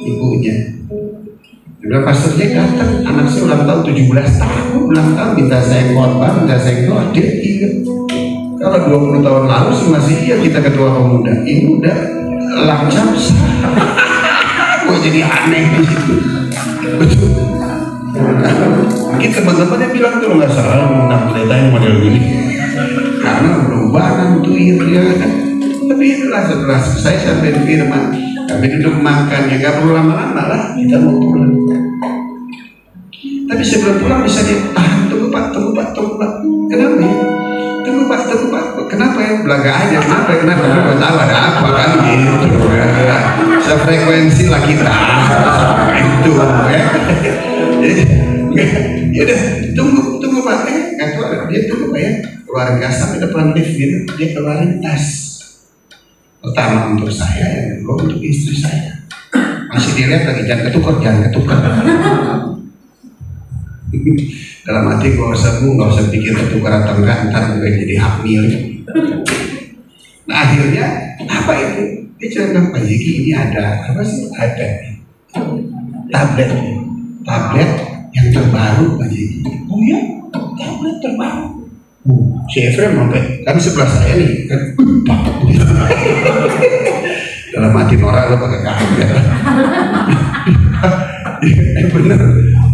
ibunya. Dia bilang, Pastor Jack datang, anak saya ulang tahun 17 tahun, ulang tahun, minta saya khotbah, minta saya doa. Dia iya. Kalau 20 tahun lalu sih masih iya kita ketua pemuda. Ini udah lancap. Gue jadi aneh di situ. Betul. Mungkin teman-teman yang bilang tuh nggak salah mengundang pendeta yang model gini. Karena perubahan tuh ya kan. Tapi itulah setelah selesai sampai firman, kami duduk makan, ya gak perlu lama-lama lah, kita mau pulang. Tapi sebelum pulang bisa dia, tunggu pak. Kenapa ya? Tunggu pak. Kenapa ya? Belaga aja, kenapa? Gak tahu ada apa kan gitu. Sefrekuensi lah kita. Itu ya. Jadi Ya udah, tunggu Pak. Nggak tahu dia tunggu Pak ya. Keluarga sampai depan lift gitu, dia keluarin tas. Pertama untuk saya, yang kedua untuk istri saya. Masih dilihat lagi, jangan ketukar. Dalam hati gue nggak usah pikir ketukar atau enggak, ntar gue jadi hamil. Nah akhirnya apa itu? Dia cerita Pak Yiki ini ada apa sih? Ada tablet yang terbaru Pak Yiki. Oh ya, tablet terbaru. Si Efrem sampai kan sebelah saya nih kan. Dalam hati Nora lo pakai kaget. Bener.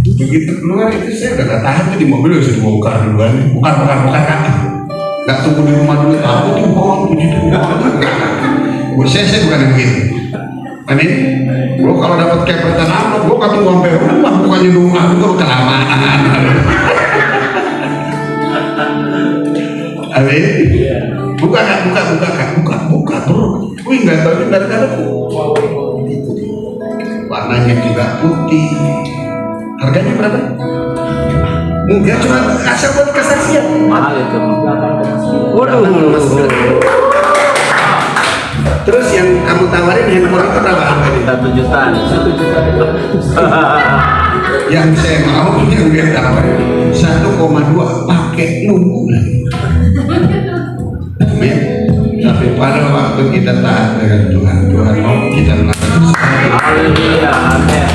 Begitu keluar itu saya udah gak tahan di mobil udah dibongkar duluan. Bukan kan. Gak tunggu di rumah dulu. Aku tuh bohong begitu. Saya bukan yang begitu. Amin. Lo kalau dapat kepretan amplop, lo kan tunggu sampai rumah, bukannya nunggu aku kelamaan. Amin. Buka bro. Wih nggak tahu. Warnanya juga putih. Harganya berapa? Enggak, cuma asal buat kesaksian. Mahal itu. Waduh. Terus yang kamu tawarin handphone itu berapa harganya? 1 jutaan. 1 juta. Yang saya mau yang dia tawarin 1,2 pakai nunggu lagi. Amin. Tapi pada waktu kita taat dengan Tuhan mau kita melakukan. Haleluya, amin.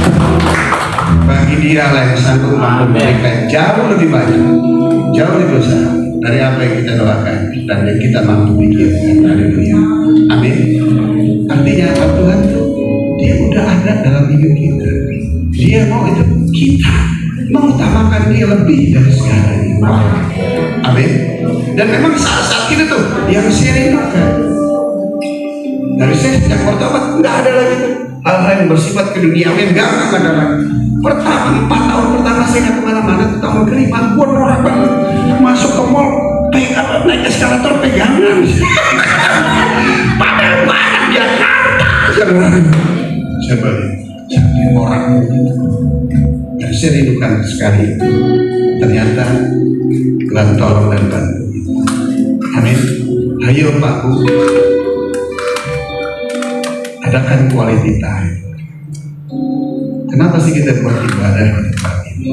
Bagi dia lah yang sanggup memberikan jauh lebih banyak, jauh lebih besar dari apa yang kita doakan dan yang kita mampu pikirkan. Haleluya, amin. Artinya apa? Tuhan tuh dia udah ada dalam hidup kita. Dia mau itu kita mengutamakan dia lebih dari segalanya. Amin. Dan memang saat-saat itu tuh yang saya rindukan. Dari saya sejak bertobat nggak ada lagi tuh hal-hal yang bersifat keduniawian, nggak ada lagi. Pertama 4 tahun pertama saya nggak kemana-mana, tuh tahun kelima gue norak banget masuk ke mall, pegang naik eskalator pegangan. Padahal banyak di Jakarta. Saya balik, jadi orang begitu. Dan saya rindukan sekali itu. Ternyata Tuhan tolong dan bantu. Amin. Ayo Pak Bu, adakan quality time. Kenapa sih kita buat ibadah di tempat ini?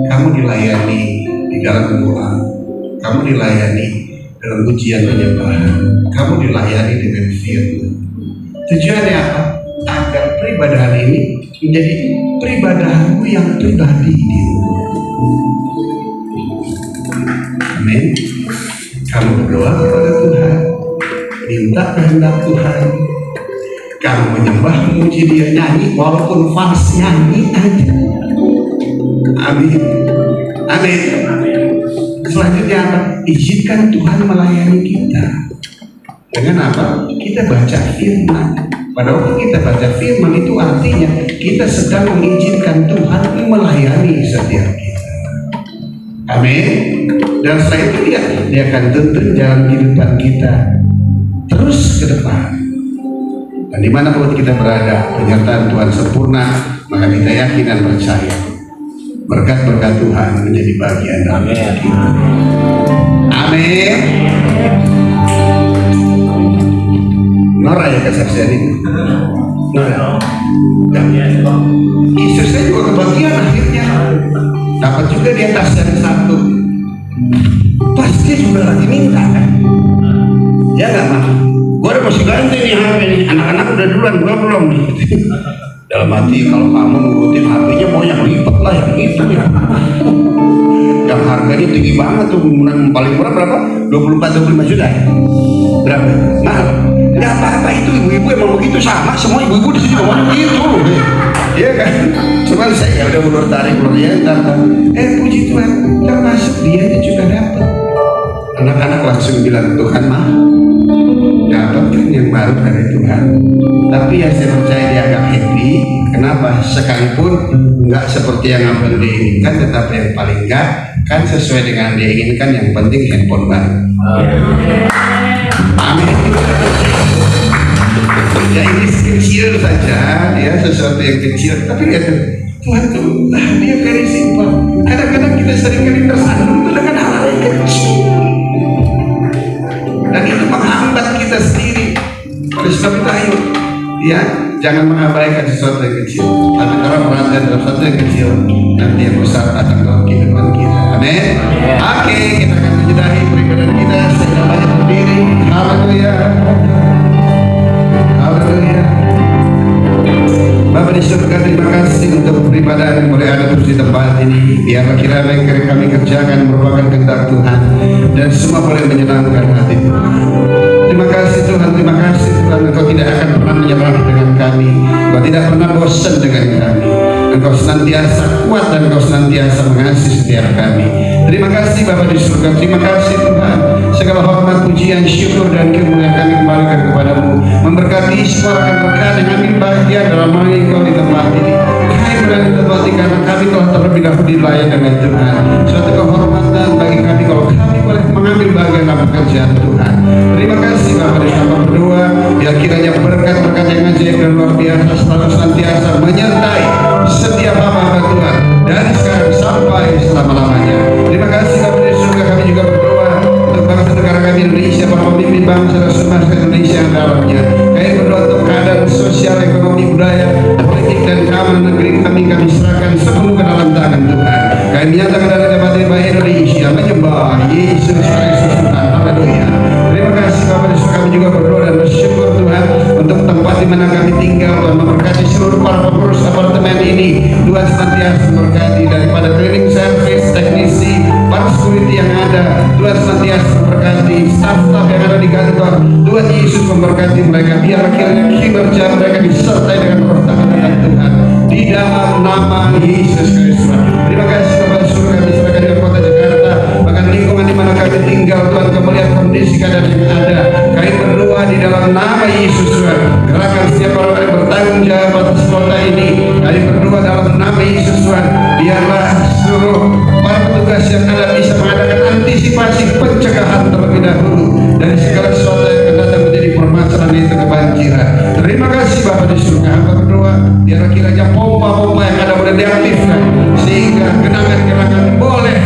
Kamu dilayani di dalam doa, kamu dilayani dalam ujian penyembahan, kamu dilayani dengan firman. Tujuannya apa? Agar peribadahan ini menjadi peribadahanmu yang pribadi di rumah. Amin. Kamu berdoa kepada Tuhan, minta kehendak Tuhan. Kamu menyembah, memuji dia, nyanyi walaupun fals, nyanyi aja. Amin. Amin. Selanjutnya apa? Izinkan Tuhan melayani kita. Dengan apa? Kita baca firman. Pada waktu kita baca firman itu artinya kita sedang mengizinkan Tuhan melayani setiap kita. Amin. Dan setelah itu dia akan tuntun jalan kehidupan kita terus ke depan. Dan dimanapun kita berada, penyertaan Tuhan sempurna, maka kita yakin dan percaya berkat-berkat Tuhan menjadi bagian dalam hidup kita. Amin. Nora ya kesaksian ini. Nora. Istri saya juga kebagian akhirnya. Dapat juga di atas yang satu. Pasti juga lagi minta kan? Ya nggak mah? Gue udah mesti ganti nih HP nih. Anak-anak udah duluan, gue belum nih. Dalam hati kalau kamu ngurutin HP-nya mau yang lipat lah, yang itu ya. Yang harganya tinggi banget tuh, paling murah berapa? 24-25 juta. Berapa? Mahal. Nggak apa-apa itu, ibu-ibu emang begitu, sama semua ibu-ibu di sini ngomongnya begitu. Iya kan? Cuman saya ya udah ulur tarik ya, puji Tuhan, termasuk dia juga dapat. Anak-anak langsung bilang, Tuhan mah dapat kan yang baru dari Tuhan. Tapi ya saya percaya dia agak happy. Kenapa? Sekalipun nggak seperti yang abang dia inginkan, tetapi yang paling enggak kan sesuai dengan dia inginkan. Yang penting handphone baru. Amin. Ya ini kecil saja, ya sesuatu yang kecil. Tapi lihat Tuhan tuh dia very simple. kita seringkali tersandung itu dengan hal-hal yang kecil, dan itu menghambat kita sendiri. Oleh sebab itu ayo, ya, jangan mengabaikan sesuatu yang kecil, tapi kalau perhatian dalam sesuatu yang kecil, nanti yang besar datang dalam kehidupan kita. Amin. Oke, kita akan menjadahi peribadatan kita sehingga banyak berdiri. Haleluya. Haleluya. Bapa di surga, terima kasih untuk peribadatan yang boleh ada terus di tempat ini. Biarlah kiranya yang kami kerjakan merupakan kehendak Tuhan, dan semua boleh menyenangkan hati Tuhan. Terima kasih Tuhan, terima kasih Tuhan. Engkau tidak akan pernah menyerah dengan kami, Engkau tidak pernah bosan dengan kami. Engkau senantiasa kuat dan Engkau senantiasa mengasihi setiap kami. Terima kasih Bapa di surga, terima kasih Tuhan. Segala hormat, pujian, syukur dan kemuliaan kami kembalikan kepadamu. Memberkati semua rekan-rekan yang ambil bagian dalam hari Engkau di tempat ini. Kami berada di tempat ini karena kami telah terlebih dahulu dilayani dengan Tuhan. Suatu kehormatan bagi kami kalau kami boleh mengambil bagian dalam pekerjaan Tuhan. Terima kasih Bapa di surga, berdoa biar kiranya berkat-berkat yang ajaib dan luar biasa selalu senantiasa menyertai setiap hamba Tuhan dari sekarang sampai selama-lamanya. Terima kasih Bapa di surga, kami juga berdoa untuk bangsa negara kami Indonesia, para pemimpin bangsa dan semasa Indonesia yang dalamnya. Kami berdoa untuk keadaan sosial, ekonomi, budaya, politik dan keamanan negeri kami serahkan sepenuh ke dalam tangan Tuhan. Kami menyatakan dalam tempat ini bahwa Indonesia menyembah Yesus Kristus Tuhan. Haleluya. Terima kasih Bapa di surga, kami juga berdoa dan bersyukur Tuhan untuk tempat di mana kami tinggal. Tuhan memberkati seluruh para pengurus apartemen ini. Tuhan senantiasa memberkati daripada cleaning service, teknisi, para security yang ada. Tuhan senantiasa memberkati staff-staff yang ada di kantor. Tuhan Yesus memberkati mereka. Biar akhirnya kinerja mereka disertai dengan pertolongan Tuhan di dalam nama Yesus Kristus. Terima kasih Bapak surga, kami serahkan di kota Jakarta, bahkan lingkungan di mana kami tinggal. Tuhan, kau melihat kondisi keadaan yang ada. Kami berdoa di dalam nama Yesus Tuhan. Gerakan setiap orang yang bertanggung jawab atas kota ini. Kami berdoa dalam nama Yesus Tuhan. Biarlah seluruh para petugas yang ada bisa mengadakan antisipasi pencegahan terlebih dahulu dari segala sesuatu yang akan datang menjadi permasalahan itu kebanjiran. Terima kasih Bapak di surga. Hamba berdoa biar kiranya pompa-pompa yang ada boleh diaktifkan sehingga genangan-genangan boleh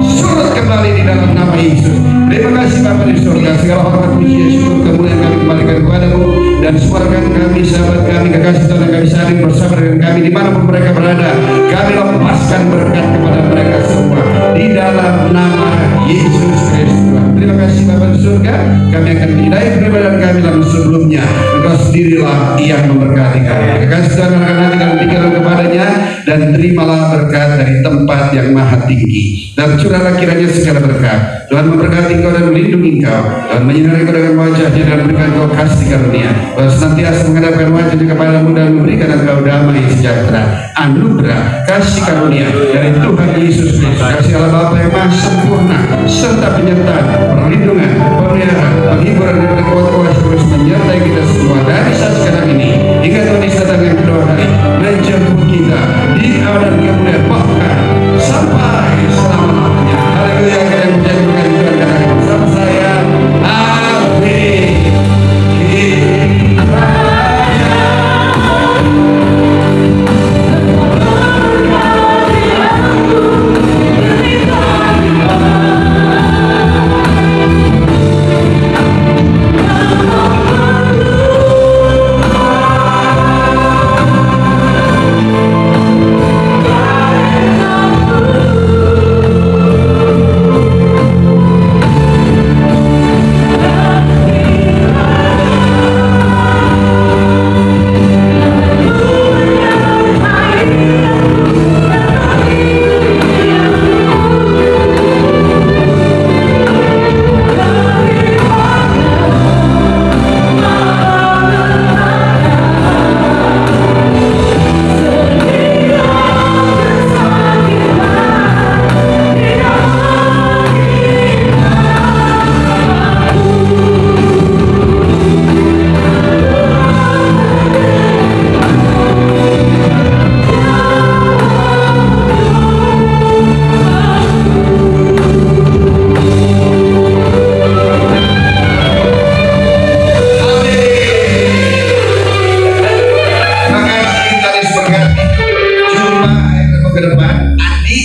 surut kembali di dalam nama Yesus. Terima kasih Bapak di surga. Segala hormat, puji, syukur, kemuliaan kami kembalikan kepadamu dan semua rekan kami, sahabat kami, kekasih Tuhan yang kami saling bersama dengan kami dimanapun mereka berada. Kami lepaskan berkat kepada mereka semua di dalam nama Yesus Kristus. Terima kasih Bapak di surga. Kami akan menyidai peribadatan kami dalam sebelumnya. Engkau sendirilah yang memberkati kami. Kekasih Tuhan akan nanti kami pikiran kepadanya dan terimalah berkat dari tempat yang maha tinggi. Dan curahlah kiranya segala berkat. Tuhan memberkati engkau dan melindungi engkau. Tuhan menyinari engkau dengan wajahnya dan memberikan engkau kasih karunia. Tuhan senantiasa menghadapkan wajahnya kepadamu dan memberikan engkau damai sejahtera, anugerah, kasih karunia dari Tuhan Yesus Kristus. Kasih Allah Bapa yang maha sempurna serta penyertaan, perlindungan, pemeliharaan, penghiburan dan kekuatan terus menyertai kita semua dari saat sekarang ini hingga Tuhan Yesus datang yang kedua kali menjemput kita di awan kemuliaan bahkan sampai selama-lamanya. Haleluya. Kita menjadikan Tuhan datang bersama saya. Amin.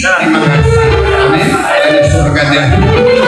Terima kasih. ya.